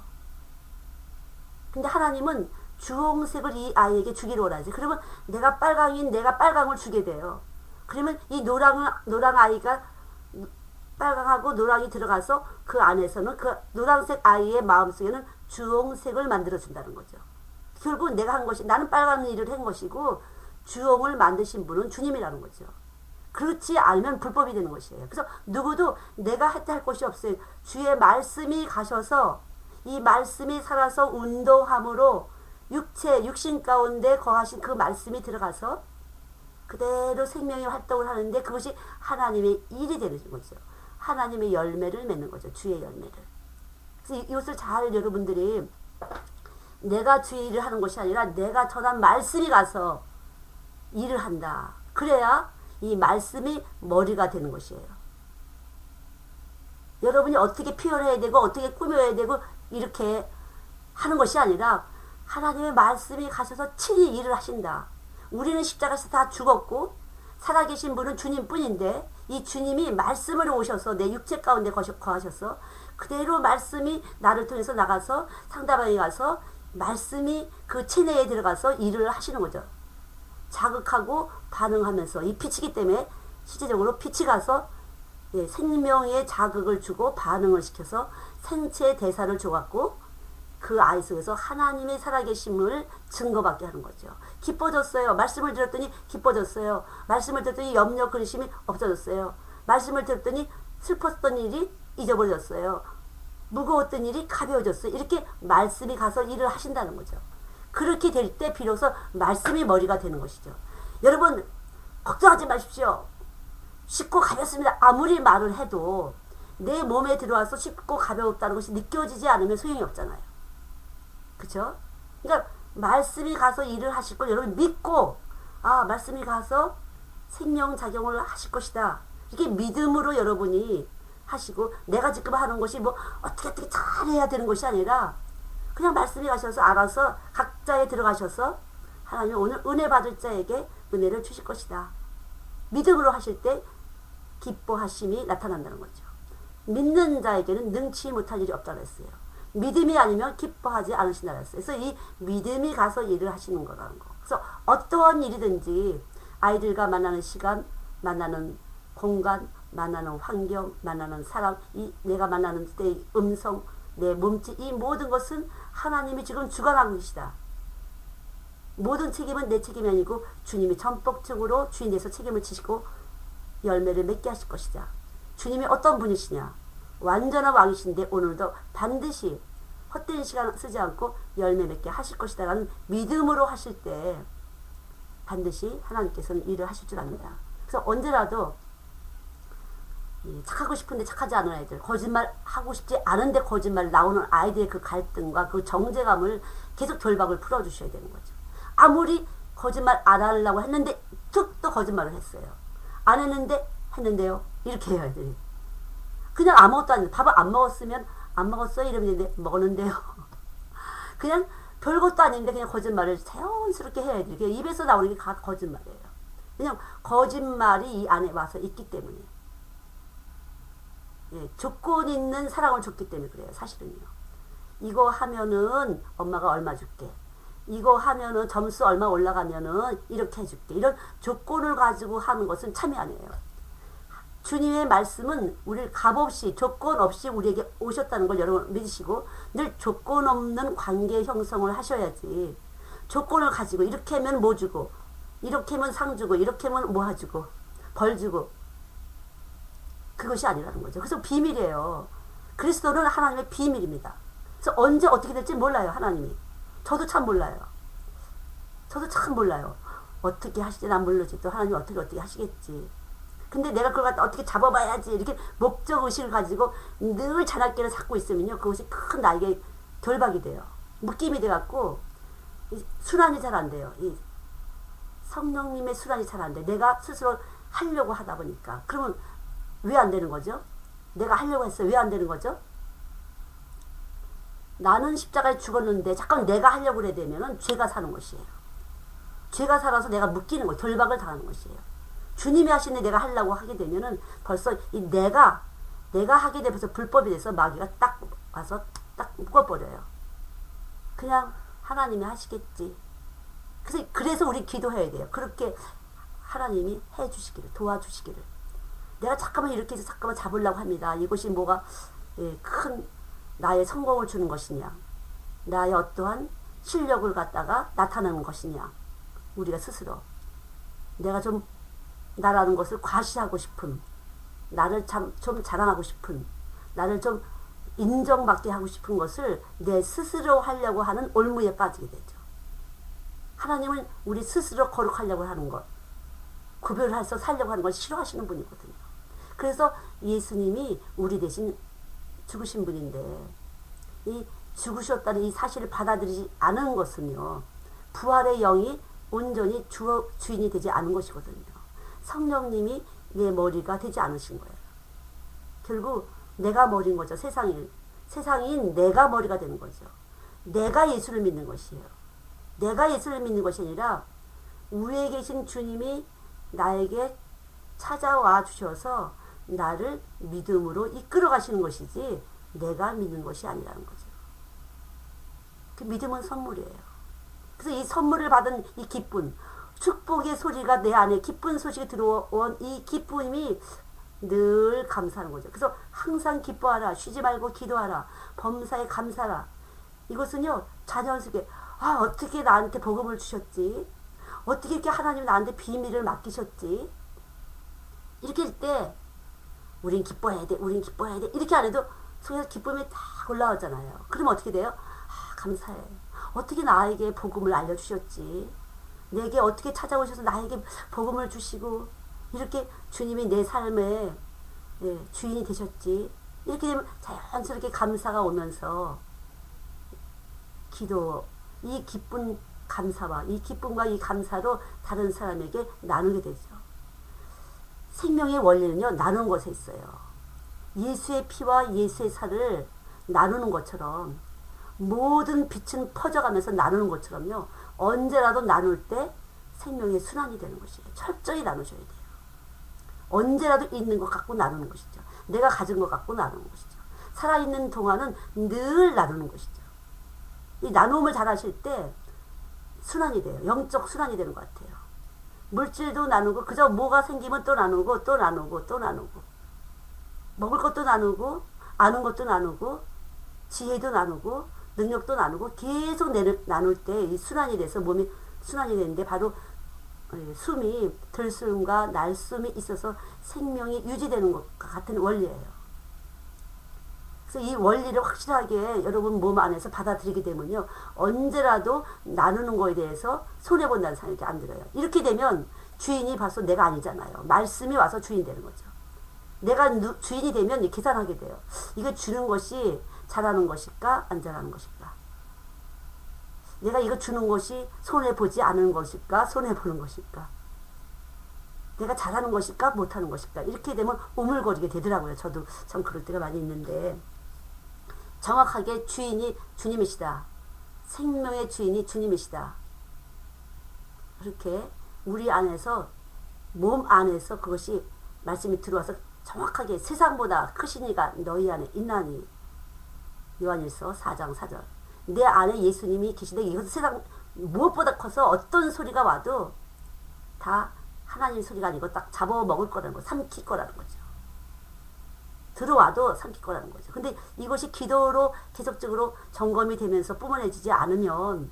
근데 하나님은 주홍색을 이 아이에게 주기로 원하지. 그러면 내가 빨강인 내가 빨강을 주게 돼요. 그러면 이 노랑 아이가 빨강하고 노랑이 들어가서 그 안에서는 그 노란색 아이의 마음속에는 주홍색을 만들어준다는 거죠. 결국 내가 한 것이, 나는 빨간 일을 한 것이고 주홍을 만드신 분은 주님이라는 거죠. 그렇지 않으면 불법이 되는 것이에요. 그래서 누구도 내가 했다 할 것이 없어요. 주의 말씀이 가셔서 이 말씀이 살아서 운동함으로 육신 가운데 거하신 그 말씀이 들어가서 그대로 생명의 활동을 하는데 그것이 하나님의 일이 되는 거죠. 하나님의 열매를 맺는 거죠. 주의 열매를. 그래서 이것을 잘 여러분들이 내가 주의 일을 하는 것이 아니라 내가 전한 말씀이 가서 일을 한다. 그래야 이 말씀이 머리가 되는 것이에요. 여러분이 어떻게 표현해야 되고 어떻게 꾸며야 되고 이렇게 하는 것이 아니라 하나님의 말씀이 가셔서 친히 일을 하신다. 우리는 십자가에서 다 죽었고 살아계신 분은 주님뿐인데 이 주님이 말씀으로 오셔서 내 육체 가운데 거하셔서 그대로 말씀이 나를 통해서 나가서 상대방에 가서 말씀이 그 체내에 들어가서 일을 하시는 거죠. 자극하고 반응하면서 이 피치기 때문에 실제적으로 피치 가서 생명의 자극을 주고 반응을 시켜서 생체 대사를 줘갖고 그 아이 속에서 하나님의 살아계심을 증거받게 하는 거죠. 기뻐졌어요. 말씀을 들었더니 기뻐졌어요. 말씀을 들었더니 염려 근심이 없어졌어요. 말씀을 들었더니 슬펐던 일이 잊어버렸어요. 무거웠던 일이 가벼워졌어요. 이렇게 말씀이 가서 일을 하신다는 거죠. 그렇게 될 때 비로소 말씀이 머리가 되는 것이죠. 여러분 걱정하지 마십시오. 쉽고 가볍습니다. 아무리 말을 해도 내 몸에 들어와서 쉽고 가벼웠다는 것이 느껴지지 않으면 소용이 없잖아요. 그렇죠? 그러니까 말씀이 가서 일을 하실 걸 여러분 믿고 말씀이 가서 생명작용을 하실 것이다. 이게 믿음으로 여러분이 하시고 내가 지금 하는 것이 뭐 어떻게 잘해야 되는 것이 아니라 그냥 말씀이 가셔서 알아서 각자에 들어가셔서 하나님 오늘 은혜 받을 자에게 은혜를 주실 것이다. 믿음으로 하실 때 기뻐하심이 나타난다는 거죠. 믿는 자에게는 능치 못할 일이 없다고 했어요. 믿음이 아니면 기뻐하지 않으신다고 했어요. 그래서 이 믿음이 가서 일을 하시는 거라는 거. 그래서 어떠한 일이든지 아이들과 만나는 시간, 만나는 공간, 만나는 환경, 만나는 사람, 이 내가 만나는 때의 음성, 내 몸짓, 이 모든 것은 하나님이 지금 주관하고 계시다. 모든 책임은 내 책임이 아니고 주님이 전폭적으로 주인 돼서 책임을 지시고 열매를 맺게 하실 것이다. 주님이 어떤 분이시냐? 완전한 왕이신데 오늘도 반드시 헛된 시간 쓰지 않고 열매 맺게 하실 것이다 라는 믿음으로 하실 때 반드시 하나님께서는 일을 하실 줄 압니다. 그래서 언제라도 착하고 싶은데 착하지 않은 아이들, 거짓말 하고 싶지 않은데 거짓말 나오는 아이들의 그 갈등과 그 정제감을 계속 결박을 풀어주셔야 되는 거죠. 아무리 거짓말 안 하려고 했는데 툭 또 거짓말을 했어요. 안 했는데 했는데요. 이렇게 해요 애들이. 그냥 아무것도 안 했는데 밥을 안 먹었으면 안 먹었어요 이러면 되는데 먹었는데요. 그냥 별것도 아닌데 그냥 거짓말을 자연스럽게 해야 돼요. 그냥 입에서 나오는 게 다 거짓말이에요. 그냥 거짓말이 이 안에 와서 있기 때문에. 조건 있는 사랑을 줬기 때문에 그래요. 사실은요. 이거 하면은 엄마가 얼마 줄게. 이거 하면은 점수 얼마 올라가면은 이렇게 해줄게. 이런 조건을 가지고 하는 것은 참이 아니에요. 주님의 말씀은 우리를 값없이 조건 없이 우리에게 오셨다는 걸 여러분 믿으시고 늘 조건 없는 관계 형성을 하셔야지. 조건을 가지고 이렇게 하면 뭐 주고 이렇게 하면 상 주고 이렇게 하면 뭐 해주고 벌 주고 그것이 아니라는 거죠. 그래서 비밀이에요. 그리스도는 하나님의 비밀입니다. 그래서 언제 어떻게 될지 몰라요. 하나님이. 저도 참 몰라요. 저도 참 몰라요. 어떻게 하실지 난 모르지. 또 하나님 어떻게 하시겠지. 근데 내가 그걸 갖다 어떻게 잡아봐야지 이렇게 목적의식을 가지고 늘 자나깨를 찾고 있으면요. 그것이 큰 나에게 결박이 돼요. 묶임이 돼갖고 순환이 잘 안 돼요. 이 성령님의 순환이 잘 안 돼. 내가 스스로 하려고 하다 보니까. 그러면 왜 안 되는 거죠? 내가 하려고 했어요. 왜 안 되는 거죠? 나는 십자가에 죽었는데 잠깐 내가 하려고 그래 되면은 죄가 사는 것이에요. 죄가 살아서 내가 묶이는 거예요. 결박을 당하는 것이에요. 주님이 하시는데 내가 하려고 하게 되면은 벌써 이 내가 하게 되면서 불법이 돼서 마귀가 딱 와서 딱 묶어버려요. 그냥 하나님이 하시겠지. 그래서 우리 기도해야 돼요. 그렇게 하나님이 해주시기를, 도와주시기를. 내가 잠깐만 이렇게 해서 잠깐만 잡으려고 합니다. 이것이 뭐가 큰 나의 성공을 주는 것이냐, 나의 어떠한 실력을 갖다가 나타내는 것이냐, 우리가 스스로 내가 좀 나라는 것을 과시하고 싶은, 나를 좀 자랑하고 싶은, 나를 좀 인정받게 하고 싶은 것을 내 스스로 하려고 하는 올무에 빠지게 되죠. 하나님은 우리 스스로 거룩하려고 하는 것, 구별해서 살려고 하는 걸 싫어하시는 분이거든요. 그래서 예수님이 우리 대신 죽으신 분인데, 이 죽으셨다는 이 사실을 받아들이지 않은 것은요, 부활의 영이 온전히 주인이 되지 않은 것이거든요. 성령님이 내 머리가 되지 않으신 거예요. 결국 내가 머리인 거죠. 세상인 내가 머리가 되는 거죠. 내가 예수를 믿는 것이에요. 내가 예수를 믿는 것이 아니라 위에 계신 주님이 나에게 찾아와 주셔서 나를 믿음으로 이끌어 가시는 것이지 내가 믿는 것이 아니라는 거죠. 그 믿음은 선물이에요. 그래서 이 선물을 받은 이 기쁨, 축복의 소리가 내 안에 기쁜 소식이 들어온 이 기쁨이 늘 감사하는 거죠. 그래서 항상 기뻐하라, 쉬지 말고 기도하라, 범사에 감사하라. 이것은요, 자연스럽게 어떻게 나한테 복음을 주셨지? 어떻게 이렇게 하나님 나한테 비밀을 맡기셨지? 이렇게 할 때 우린 기뻐해야 돼, 우린 기뻐해야 돼. 이렇게 안 해도 속에서 기쁨이 딱 올라오잖아요. 그러면 어떻게 돼요? 감사해. 어떻게 나에게 복음을 알려주셨지? 내게 어떻게 찾아오셔서 나에게 복음을 주시고 이렇게 주님이 내 삶의 주인이 되셨지? 이렇게 되면 자연스럽게 감사가 오면서 이 기쁜 감사와 이 기쁨과 이 감사로 다른 사람에게 나누게 되죠. 생명의 원리는요, 나누는 것에 있어요. 예수의 피와 예수의 살을 나누는 것처럼, 모든 빛은 퍼져가면서 나누는 것처럼요, 언제라도 나눌 때 생명의 순환이 되는 것이에요. 철저히 나누셔야 돼요. 언제라도 있는 것 갖고 나누는 것이죠. 내가 가진 것 갖고 나누는 것이죠. 살아있는 동안은 늘 나누는 것이죠. 이 나눔을 잘 하실 때 순환이 돼요. 영적 순환이 되는 것 같아요. 물질도 나누고, 그저 뭐가 생기면 또 나누고, 또 나누고, 또 나누고. 먹을 것도 나누고, 아는 것도 나누고, 지혜도 나누고, 능력도 나누고, 계속 나눌 때 이 순환이 돼서 몸이 순환이 되는데, 바로 숨이, 들숨과 날숨이 있어서 생명이 유지되는 것과 같은 원리예요. 그래서 이 원리를 확실하게 여러분 몸 안에서 받아들이게 되면요, 언제라도 나누는 거에 대해서 손해본다는 생각이 안 들어요. 이렇게 되면 주인이 벌써 내가 아니잖아요. 말씀이 와서 주인 되는 거죠. 내가 주인이 되면 계산하게 돼요. 이거 주는 것이 잘하는 것일까, 안 잘하는 것일까? 내가 이거 주는 것이 손해보지 않은 것일까, 손해보는 것일까? 내가 잘하는 것일까, 못하는 것일까? 이렇게 되면 우물거리게 되더라고요. 저도 참 그럴 때가 많이 있는데, 정확하게 주인이 주님이시다. 생명의 주인이 주님이시다. 그렇게 우리 안에서, 몸 안에서 그것이 말씀이 들어와서 정확하게 세상보다 크신 이가 너희 안에 있나니. 요한일서 4장 4절. 내 안에 예수님이 계시되, 이것은 세상 무엇보다 커서 어떤 소리가 와도 다 하나님 소리가 아니고 딱 잡아먹을 거라는 거, 삼킬 거라는 거죠. 들어와도 삼킬 거라는 거죠. 근데 이것이 기도로 계속적으로 점검이 되면서 뿜어내지지 않으면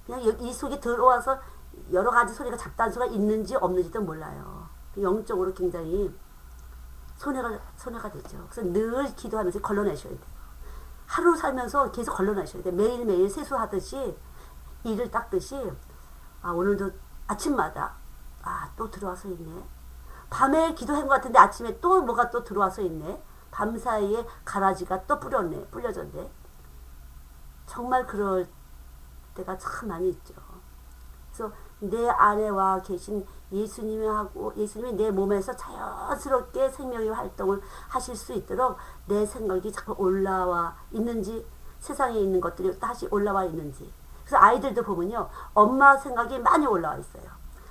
그냥 이 속에 들어와서 여러 가지 소리가 잡다한 소리가 있는지 없는지도 몰라요. 영적으로 굉장히 손해가 되죠. 그래서 늘 기도하면서 걸러내셔야 돼요. 하루 살면서 계속 걸러내셔야 돼요. 매일매일 세수하듯이, 이를 닦듯이, 오늘도 아침마다 또 들어와서 있네. 밤에 기도한 것 같은데 아침에 또 뭐가 또 들어와서 있네. 밤 사이에 가라지가 또 뿌려졌네. 정말 그럴 때가 참 많이 있죠. 그래서 내 안에 와 계신 예수님이 내 몸에서 자연스럽게 생명의 활동을 하실 수 있도록 내 생각이 자꾸 올라와 있는지, 세상에 있는 것들이 다시 올라와 있는지. 그래서 아이들도 보면요, 엄마 생각이 많이 올라와 있어요.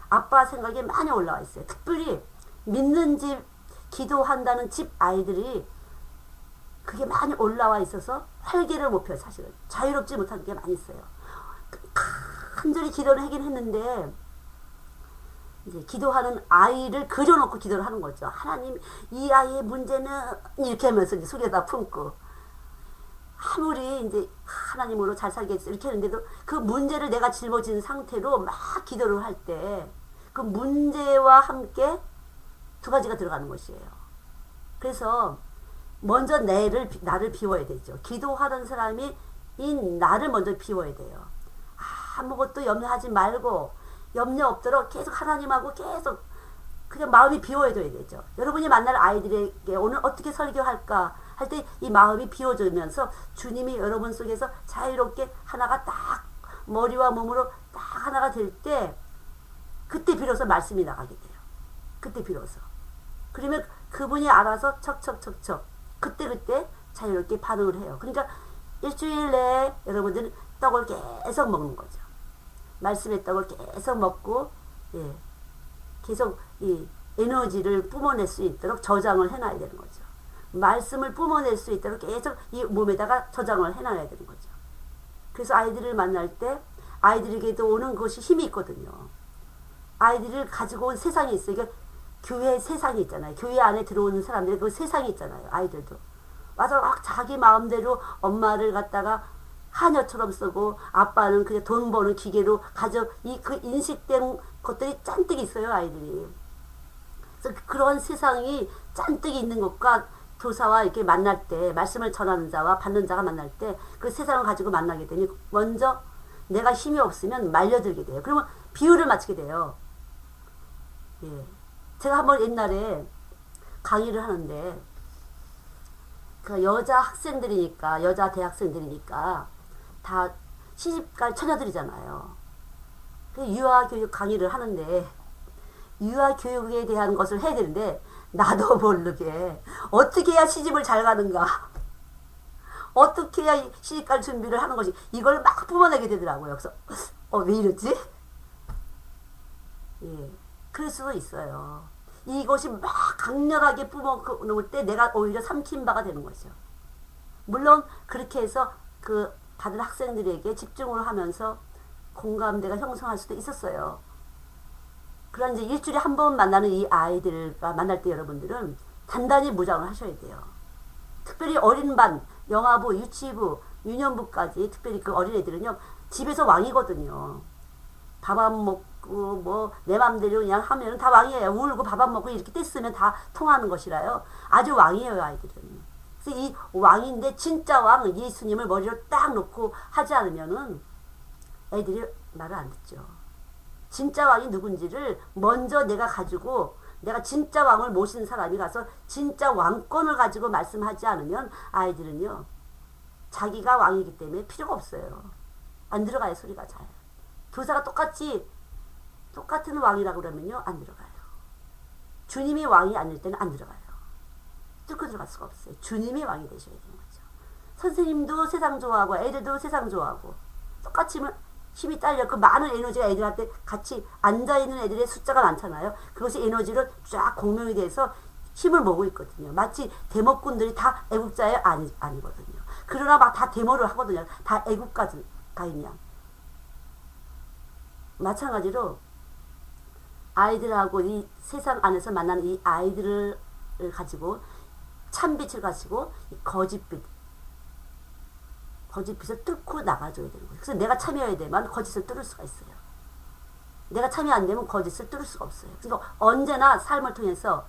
아빠 생각이 많이 올라와 있어요. 특별히 믿는 집, 기도한다는 집 아이들이 그게 많이 올라와 있어서 활기를 못 펴요. 사실은 자유롭지 못한 게 많이 있어요. 간절히 기도를 하긴 했는데, 이제 기도하는 아이를 그려놓고 기도를 하는 거죠. 하나님, 이 아이의 문제는 이렇게 하면서 이제 속에다 품고, 아무리 이제 하나님으로 잘 살겠어 이렇게 했는데도 그 문제를 내가 짊어진 상태로 막 기도를 할 때 그 문제와 함께 두 가지가 들어가는 것이에요. 그래서 먼저 나를 비워야 되죠. 기도하는 사람이 이 나를 먼저 비워야 돼요. 아무것도 염려하지 말고 염려 없도록 계속 하나님하고 계속 그냥 마음이 비워져야 되죠. 여러분이 만날 아이들에게 오늘 어떻게 설교할까 할 때 이 마음이 비워지면서 주님이 여러분 속에서 자유롭게 하나가 딱 머리와 몸으로 딱 하나가 될 때 그때 비로소 말씀이 나가게 돼요. 그때 비로소. 그러면 그분이 알아서 척척척척 그때 자유롭게 반응을 해요. 그러니까 일주일 내에 여러분들은 떡을 계속 먹는 거죠. 말씀의 떡을 계속 먹고 예, 계속 이 에너지를 뿜어낼 수 있도록 저장을 해놔야 되는 거죠. 말씀을 뿜어낼 수 있도록 계속 이 몸에다가 저장을 해놔야 되는 거죠. 그래서 아이들을 만날 때 아이들에게도 오는 것이 힘이 있거든요. 아이들을 가지고 온 세상이 있어요. 그러니까 교회 세상이 있잖아요. 교회 안에 들어오는 사람들의 그 세상이 있잖아요. 아이들도 와서 막 자기 마음대로 엄마를 갖다가 하녀처럼 쓰고 아빠는 그냥 돈 버는 기계로 가져 그 인식된 것들이 잔뜩 있어요. 아이들이. 그래서 그런 세상이 잔뜩 있는 것과 교사와 이렇게 만날 때 말씀을 전하는 자와 받는 자가 만날 때 그 세상을 가지고 만나게 되니 먼저 내가 힘이 없으면 말려들게 돼요. 그러면 비유를 맞추게 돼요. 예. 제가 한번 옛날에 강의를 하는데 그 여자 학생들이니까 여자 대학생들이니까 다 시집갈 처녀들이잖아요. 유아교육 강의를 하는데 유아교육에 대한 것을 해야 되는데 나도 모르게 어떻게 해야 시집을 잘 가는가 어떻게 해야 시집갈 준비를 하는 것이 이걸 막 뿜어내게 되더라고요. 그래서 왜 이러지? 예, 그럴 수도 있어요. 이것이 막 강렬하게 뿜어놓을 때 내가 오히려 삼킨 바가 되는 거죠. 물론 그렇게 해서 그 다른 학생들에게 집중을 하면서 공감대가 형성할 수도 있었어요. 그런 이제 일주일에 한 번 만나는 이 아이들과 만날 때 여러분들은 단단히 무장을 하셔야 돼요. 특별히 어린 반, 영아부, 유치부, 유년부까지 특별히 그 어린애들은요 집에서 왕이거든요. 밥 안 먹고 뭐 내 맘대로 그냥 하면 다 왕이에요. 울고 밥 안 먹고 이렇게 뗐으면 다 통하는 것이라요. 아주 왕이에요 아이들은. 그래서 이 왕인데 진짜 왕 예수님을 머리로 딱 놓고 하지 않으면은 애들이 말을 안 듣죠. 진짜 왕이 누군지를 먼저 내가 가지고 내가 진짜 왕을 모신 사람이 가서 진짜 왕권을 가지고 말씀하지 않으면 아이들은요 자기가 왕이기 때문에 필요가 없어요. 안 들어가요. 소리가 잘. 교사가 똑같은 왕이라고 그러면요 안 들어가요. 주님이 왕이 아닐 때는 안 들어가요. 뚫고 들어갈 수가 없어요. 주님이 왕이 되셔야 되는 거죠. 선생님도 세상 좋아하고 애들도 세상 좋아하고 똑같이 힘이 딸려 그 많은 에너지가 애들한테 같이 앉아있는 애들의 숫자가 많잖아요. 그것이 에너지를 쫙 공명이 돼서 힘을 모으고 있거든요. 마치 대목꾼들이 다 애국자예요? 아니거든요. 그러나 막 다 데모를 하거든요. 다 애국까지 가 있냐. 마찬가지로 아이들하고 이 세상 안에서 만나는 이 아이들을 가지고 참빛을 가지고 이 거짓빛을 뚫고 나가줘야 되는 거예요. 그래서 내가 참여해야 되면 거짓을 뚫을 수가 있어요. 내가 참여 안 되면 거짓을 뚫을 수가 없어요. 그러니까 언제나 삶을 통해서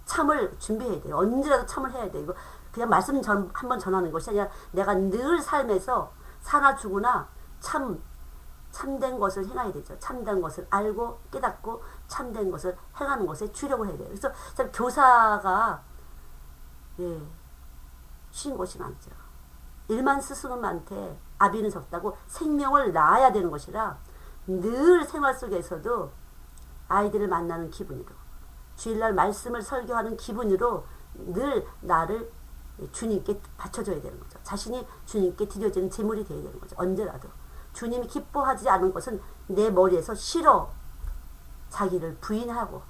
참을 준비해야 돼요. 언제라도 참을 해야 돼요. 이거 그냥 말씀 한번 전하는 것이 아니라 내가 늘 삶에서 사나 죽으나 참된 것을 행해야 되죠. 참된 것을 알고 깨닫고 참된 것을 행하는 것에 주력을 해야 돼요. 그래서 참 교사가 쉬운 것이 많죠. 일만 스승은 많대 아비는 적다고 생명을 낳아야 되는 것이라 늘 생활 속에서도 아이들을 만나는 기분으로 주일날 말씀을 설교하는 기분으로 늘 나를 주님께 바쳐줘야 되는 거죠. 자신이 주님께 드려지는 제물이 되어야 되는 거죠. 언제라도 주님이 기뻐하지 않은 것은 내 머리에서 싫어 자기를 부인하고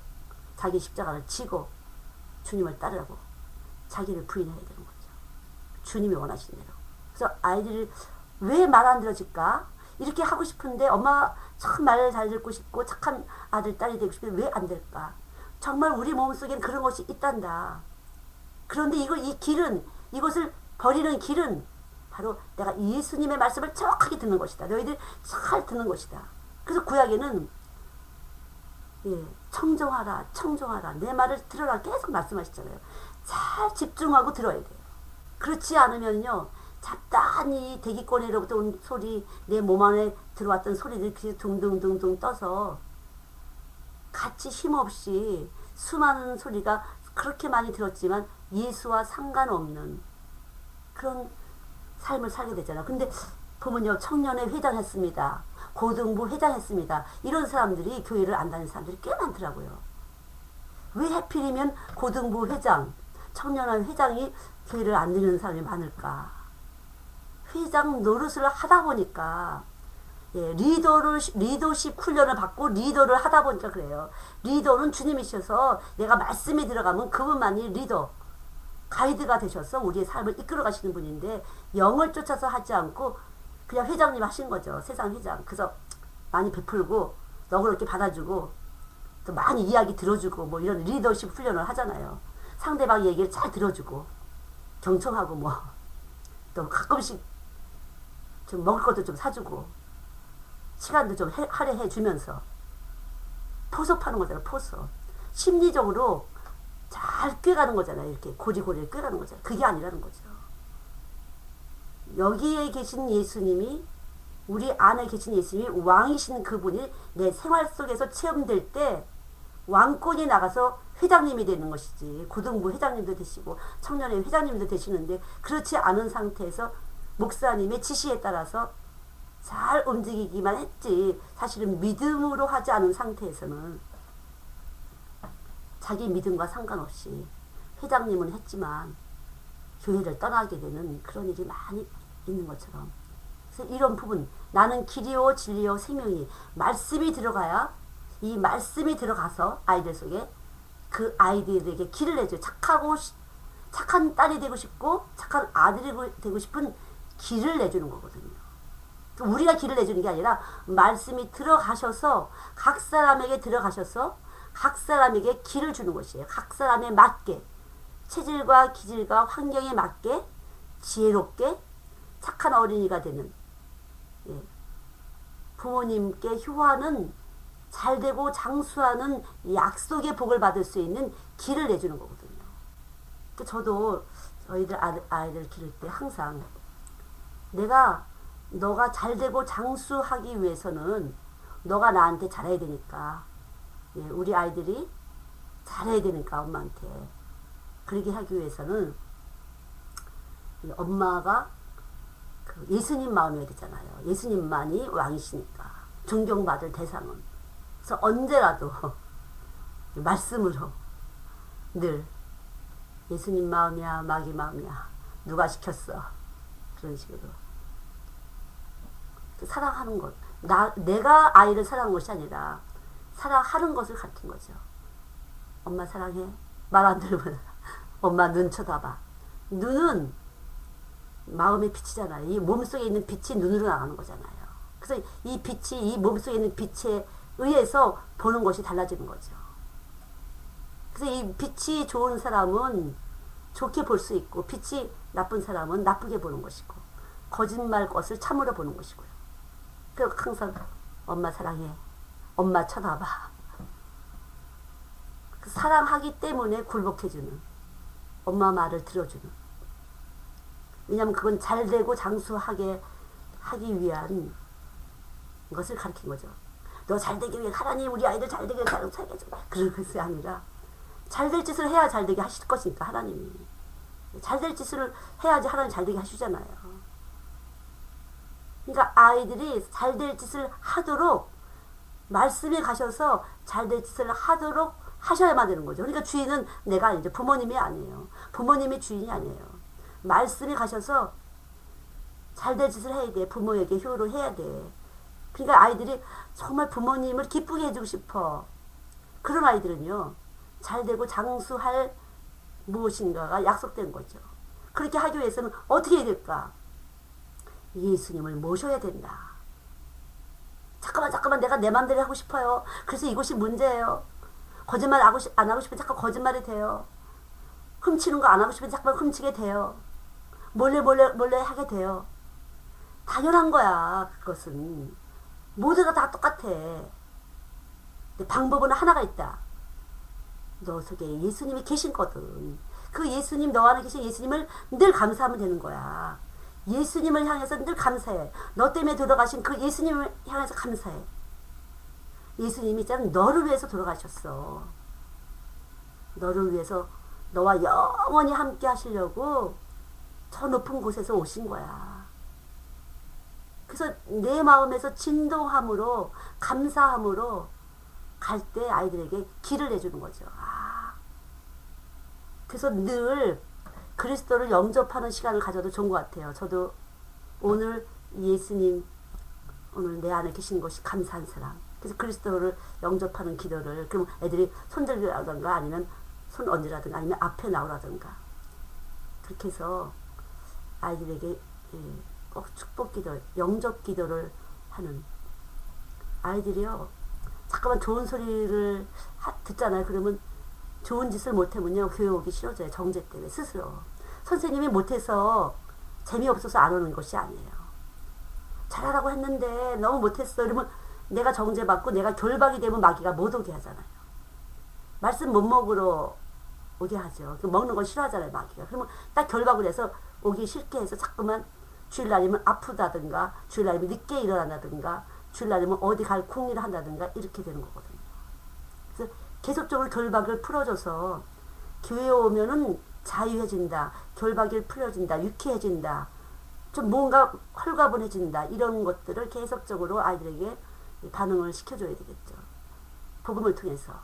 자기 십자가를 지고 주님을 따르라고 자기를 부인해야 되는 거죠. 주님이 원하시는 대로. 그래서 아이들이 왜 말 안 들어질까? 이렇게 하고 싶은데 엄마 참 말 잘 듣고 싶고 착한 아들 딸이 되고 싶은데 왜 안 될까? 정말 우리 몸속엔 그런 것이 있단다. 그런데 이것을 버리는 길은 바로 내가 예수님의 말씀을 정확하게 듣는 것이다. 너희들 잘 듣는 것이다. 그래서 구약에는 예, 청종하라, 청종하라. 내 말을 들어라. 계속 말씀하시잖아요. 잘 집중하고 들어야 돼요. 그렇지 않으면요, 잡다한 대기권으로부터 온 소리, 내 몸 안에 들어왔던 소리들이 둥둥둥둥 떠서 같이 힘없이 수많은 소리가 그렇게 많이 들었지만 예수와 상관없는 그런 삶을 살게 되잖아. 근데 보면요, 청년회 회장했습니다. 고등부 회장했습니다. 이런 사람들이 교회를 안 다니는 사람들이 꽤 많더라고요. 왜 하필이면 고등부 회장, 청년회 회장이 교회를 안 다니는 사람이 많을까? 회장 노릇을 하다 보니까, 예, 리더십 훈련을 받고 리더를 하다 보니까 그래요. 리더는 주님이셔서 내가 말씀이 들어가면 그분만이 리더, 가이드가 되셔서 우리의 삶을 이끌어 가시는 분인데, 영을 쫓아서 하지 않고 그냥 회장님 하신 거죠. 세상 회장. 그래서 많이 베풀고 너그럽게 받아주고 또 많이 이야기 들어주고 뭐 이런 리더십 훈련을 하잖아요. 상대방 얘기를 잘 들어주고 경청하고 뭐 또 가끔씩 좀 먹을 것도 좀 사주고 시간도 좀 할애해 주면서 포섭하는 거잖아요. 포섭. 심리적으로 잘 꿰가는 거잖아요. 이렇게 고리고리를 꿰가는 거잖아요. 그게 아니라는 거죠. 여기에 계신 예수님이, 우리 안에 계신 예수님이 왕이신 그분이 내 생활 속에서 체험될 때 왕권이 나가서 회장님이 되는 것이지, 고등부 회장님도 되시고 청년회 회장님도 되시는데, 그렇지 않은 상태에서 목사님의 지시에 따라서 잘 움직이기만 했지, 사실은 믿음으로 하지 않은 상태에서는 자기 믿음과 상관없이 회장님은 했지만 교회를 떠나게 되는 그런 일이 많이 있는 것처럼, 그래서 이런 부분, 나는 길이요 진리요 생명이, 말씀이 들어가야, 이 말씀이 들어가서 아이들 속에 그 아이들에게 길을 내줘요. 착한 딸이 되고 싶고 착한 아들이 되고 싶은 길을 내주는 거거든요. 우리가 길을 내주는 게 아니라 말씀이 들어가셔서 각 사람에게 들어가셔서 각 사람에게 길을 주는 것이에요. 각 사람에 맞게, 체질과 기질과 환경에 맞게 지혜롭게 착한 어린이가 되는, 예, 부모님께 효하는, 잘되고 장수하는 약속의 복을 받을 수 있는 길을 내주는 거거든요. 저도 저희들 아이들 기를 때 항상, 내가 너가 잘되고 장수하기 위해서는 너가 나한테 잘해야 되니까, 예, 우리 아이들이 잘해야 되니까 엄마한테 그렇게 하기 위해서는 엄마가 그 예수님 마음이어야 되잖아요. 예수님만이 왕이시니까 존경받을 대상은. 그래서 언제라도 말씀으로 늘 예수님 마음이야 마귀 마음이야 누가 시켰어, 그런 식으로 사랑하는 것, 내가 아이를 사랑한 것이 아니라 사랑하는 것을 가르친 거죠. 엄마 사랑해. 말 안 들으면 엄마 눈 쳐다봐. 눈은 마음의 빛이잖아요. 이 몸속에 있는 빛이 눈으로 나가는 거잖아요. 그래서 이 빛이, 이 몸속에 있는 빛에 의해서 보는 것이 달라지는 거죠. 그래서 이 빛이 좋은 사람은 좋게 볼 수 있고, 빛이 나쁜 사람은 나쁘게 보는 것이고, 거짓말 것을 참으로 보는 것이고요. 그래서 항상 엄마 사랑해, 엄마 쳐다봐. 사랑하기 때문에 굴복해주는, 엄마 말을 들어주는. 왜냐하면 그건 잘되고 장수하게 하기 위한 것을 가르친 거죠. 너 잘되기 위해 하나님 우리 아이들 잘되게 살게 해줘. 그런 것이 아니라 잘될 짓을 해야 잘되게 하실 것이니까, 하나님이 잘될 짓을 해야지 하나님 잘되게 하시잖아요. 그러니까 아이들이 잘될 짓을 하도록 말씀에 가셔서 잘될 짓을 하도록 하셔야만 되는 거죠. 그러니까 주인은 내가 아니죠. 부모님이 아니에요. 부모님이 주인이 아니에요. 말씀에 가셔서 잘될 짓을 해야 돼. 부모에게 효를 해야 돼. 그러니까 아이들이 정말 부모님을 기쁘게 해주고 싶어. 그런 아이들은요, 잘되고 장수할 무엇인가가 약속된 거죠. 그렇게 하기 위해서는 어떻게 해야 될까? 예수님을 모셔야 된다. 잠깐만 내가 내 맘대로 하고 싶어요. 그래서 이것이 문제예요. 거짓말 안 하고 싶으면 자꾸 거짓말이 돼요. 훔치는 거 안 하고 싶으면 자꾸 훔치게 돼요. 몰래 하게 돼요. 당연한 거야. 그것은 모두가 다 똑같아. 근데 방법은 하나가 있다. 너 속에 예수님이 계신거든. 그 예수님, 너 안에 계신 예수님을 늘 감사하면 되는 거야. 예수님을 향해서 늘 감사해. 너 때문에 돌아가신 그 예수님을 향해서 감사해. 예수님이 있잖아, 너를 위해서 돌아가셨어. 너를 위해서 너와 영원히 함께 하시려고 저 높은 곳에서 오신 거야. 그래서 내 마음에서 진동함으로, 감사함으로 갈 때 아이들에게 길을 내주는 거죠. 그래서 늘 그리스도를 영접하는 시간을 가져도 좋은 것 같아요. 저도 오늘 예수님, 오늘 내 안에 계신 것이 감사한 사람. 그래서 그리스도를 영접하는 기도를, 그럼 애들이 손들라든가 아니면 손 얹으라든가 아니면 앞에 나오라든가 그렇게 해서 아이들에게 꼭 축복 기도, 영접 기도를 하는 아이들이요. 잠깐만 좋은 소리를 듣잖아요. 그러면 좋은 짓을 못하면요, 교회 오기 싫어져요. 정죄 때문에 스스로. 선생님이 못해서 재미없어서 안 오는 것이 아니에요. 잘하라고 했는데 너무 못했어. 이러면 내가 정죄받고 내가 결박이 되면 마귀가 못 오게 하잖아요. 말씀 못 먹으러 오게 하죠. 먹는 걸 싫어하잖아요, 마귀가. 그러면 딱 결박을 해서 오기 싫게 해서 자꾸만 주일날이면 아프다든가 주일날이면 늦게 일어난다든가 주일날이면 어디 갈 궁리를 한다든가 이렇게 되는 거거든요. 그래서 계속적으로 결박을 풀어줘서 교회에 오면은 자유해진다, 결박이 풀어진다, 유쾌해진다, 좀 뭔가 홀가분해진다, 이런 것들을 계속적으로 아이들에게 반응을 시켜줘야 되겠죠. 복음을 통해서.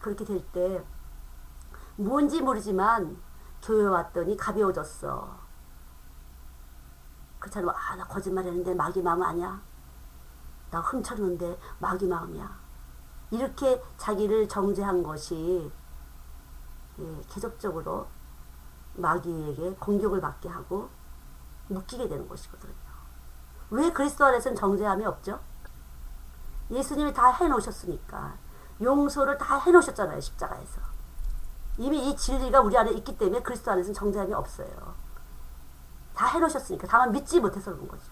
그렇게 될 때 뭔지 모르지만 교회 왔더니 가벼워졌어. 그렇잖아. 나 거짓말 했는데 마귀 마음 아니야. 나 훔쳤는데 마귀 마음이야. 이렇게 자기를 정죄한 것이 계속적으로 마귀에게 공격을 받게 하고 묶이게 되는 것이거든요. 왜 그리스도 안에서는 정죄함이 없죠? 예수님이 다 해놓으셨으니까. 용서를 다 해놓으셨잖아요, 십자가에서. 이미 이 진리가 우리 안에 있기 때문에 그리스도 안에서는 정죄함이 없어요. 다 해놓으셨으니까. 다만 믿지 못해서 그런 거죠.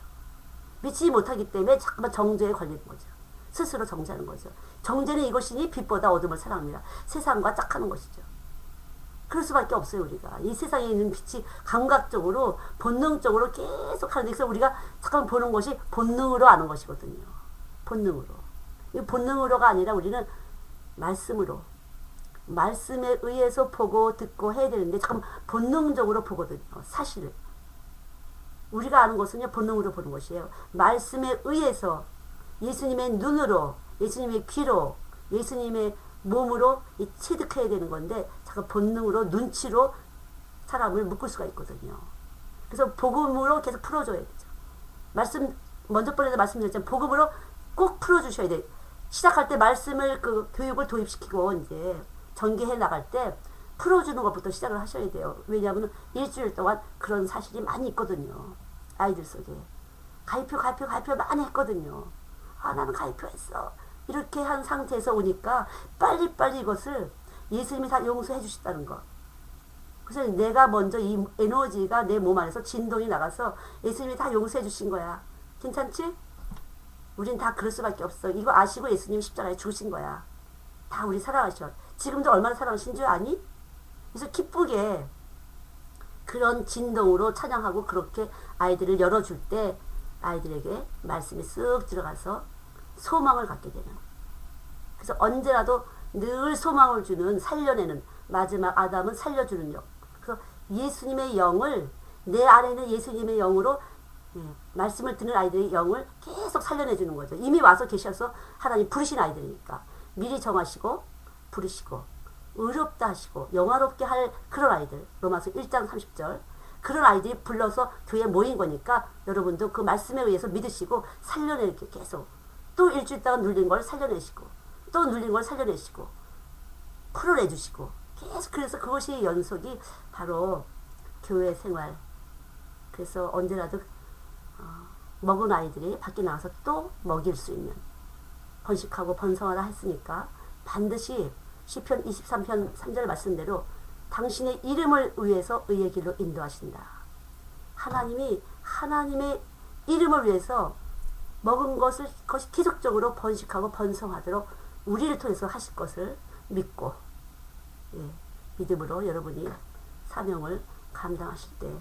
믿지 못하기 때문에 자꾸만 정죄에 걸리는 거죠. 스스로 정죄하는 거죠. 정죄는 이것이니 빛보다 어둠을 사랑합니다. 세상과 짝하는 것이죠. 그럴 수밖에 없어요, 우리가. 이 세상에 있는 빛이 감각적으로, 본능적으로 계속 하는데, 그래서 우리가 잠깐 보는 것이 본능으로 아는 것이거든요. 본능으로. 이 본능으로가 아니라 우리는 말씀으로, 말씀에 의해서 보고 듣고 해야 되는데, 잠깐 본능적으로 보거든요. 사실을. 우리가 아는 것은요, 본능으로 보는 것이에요. 말씀에 의해서 예수님의 눈으로, 예수님의 귀로, 예수님의 몸으로 체득해야 되는 건데, 잠깐 본능으로, 눈치로 사람을 묶을 수가 있거든요. 그래서 복음으로 계속 풀어줘야 되죠. 말씀, 먼저 번에도 말씀드렸지만, 복음으로 꼭 풀어주셔야 돼요. 시작할 때 말씀을, 교육을 도입시키고, 이제, 전개해 나갈 때, 풀어주는 것부터 시작을 하셔야 돼요. 왜냐하면 일주일 동안 그런 사실이 많이 있거든요. 아이들 속에. 가입표 많이 했거든요. 나는 가입표했어. 이렇게 한 상태에서 오니까 빨리빨리 이것을 예수님이 다 용서해 주셨다는 거. 그래서 내가 먼저 이 에너지가 내 몸 안에서 진동이 나가서 예수님이 다 용서해 주신 거야. 괜찮지? 우린 다 그럴 수밖에 없어. 이거 아시고 예수님이 십자가에 죽으신 거야. 다 우리 사랑하셔. 지금도 얼마나 사랑하신 줄 아니? 그래서 기쁘게 그런 진동으로 찬양하고 그렇게 아이들을 열어줄 때 아이들에게 말씀이 쓱 들어가서 소망을 갖게 되는. 그래서 언제라도 늘 소망을 주는, 살려내는, 마지막 아담은 살려주는 영. 그래서 예수님의 영을, 내 안에 있는 예수님의 영으로 말씀을 듣는 아이들의 영을 계속 살려내주는 거죠. 이미 와서 계셔서 하나님 부르신 아이들이니까 미리 정하시고 부르시고 의롭다 하시고 영화롭게 할 그런 아이들. 로마서 1장 30절. 그런 아이들이 불러서 교회에 모인 거니까 여러분도 그 말씀에 의해서 믿으시고 살려내게 계속. 또 일주일 동안 눌린 걸 살려내시고 또 눌린 걸 살려내시고 풀어내주시고 계속. 그래서 그것이 연속이 바로 교회 생활. 그래서 언제라도 먹은 아이들이 밖에 나가서 또 먹일 수 있는, 번식하고 번성하라 했으니까 반드시 시편 23편 3절 말씀대로 당신의 이름을 위해서 의의 길로 인도하신다. 하나님이 하나님의 이름을 위해서 먹은 것이 계속적으로 번식하고 번성하도록 우리를 통해서 하실 것을 믿고, 예, 믿음으로 여러분이 사명을 감당하실 때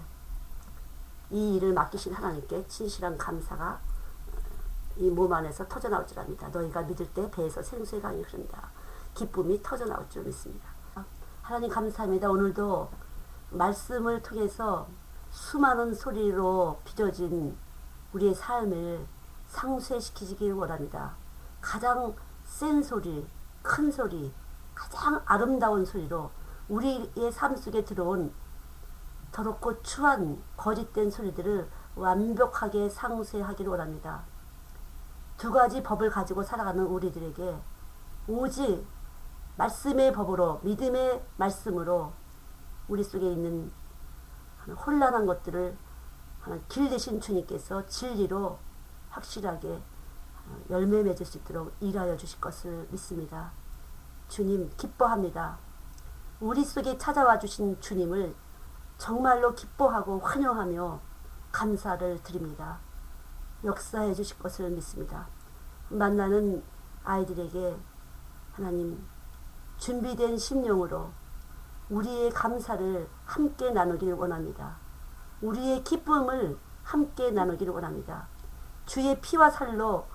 이 일을 맡기신 하나님께 진실한 감사가 이 몸 안에서 터져나올 줄 압니다. 너희가 믿을 때 배에서 생수의 강이 흐른다. 기쁨이 터져나올 줄 믿습니다. 하나님 감사합니다. 오늘도 말씀을 통해서 수많은 소리로 빚어진 우리의 삶을 상쇄시키시길 원합니다. 가장 센 소리, 큰 소리, 가장 아름다운 소리로 우리의 삶 속에 들어온 더럽고 추한 거짓된 소리들을 완벽하게 상쇄하기를 원합니다. 두 가지 법을 가지고 살아가는 우리들에게 오직 말씀의 법으로, 믿음의 말씀으로 우리 속에 있는 혼란한 것들을 길 대신 주님께서 진리로 확실하게 열매 맺을 수 있도록 일하여 주실 것을 믿습니다. 주님 기뻐합니다. 우리 속에 찾아와 주신 주님을 정말로 기뻐하고 환영하며 감사를 드립니다. 역사해 주실 것을 믿습니다. 만나는 아이들에게 하나님 준비된 심령으로 우리의 감사를 함께 나누기를 원합니다. 우리의 기쁨을 함께 나누기를 원합니다. 주의 피와 살로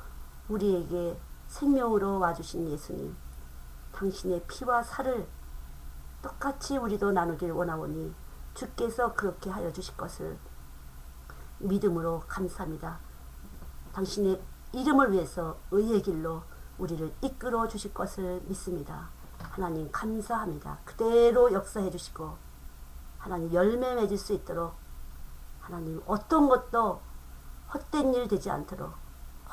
우리에게 생명으로 와주신 예수님, 당신의 피와 살을 똑같이 우리도 나누기를 원하오니 주께서 그렇게 하여 주실 것을 믿음으로 감사합니다. 당신의 이름을 위해서 의의 길로 우리를 이끌어 주실 것을 믿습니다. 하나님 감사합니다. 그대로 역사해 주시고 하나님 열매 맺을 수 있도록 하나님 어떤 것도 헛된 일 되지 않도록,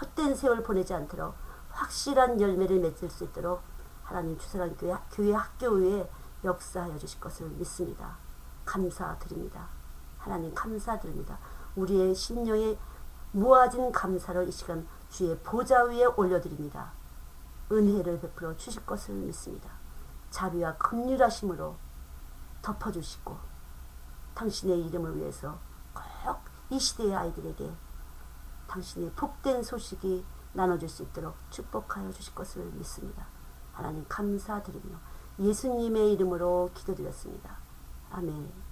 헛된 세월 보내지 않도록 확실한 열매를 맺을 수 있도록 하나님 주사랑 교회 학교에 역사하여 주실 것을 믿습니다. 감사드립니다. 하나님 감사드립니다. 우리의 심령에 모아진 감사를 이 시간 주의 보좌 위에 올려드립니다. 은혜를 베풀어 주실 것을 믿습니다. 자비와 긍휼하심으로 덮어주시고 당신의 이름을 위해서 꼭 이 시대의 아이들에게 당신의 복된 소식이 나눠질 수 있도록 축복하여 주실 것을 믿습니다. 하나님 감사드리며 예수님의 이름으로 기도드렸습니다. 아멘.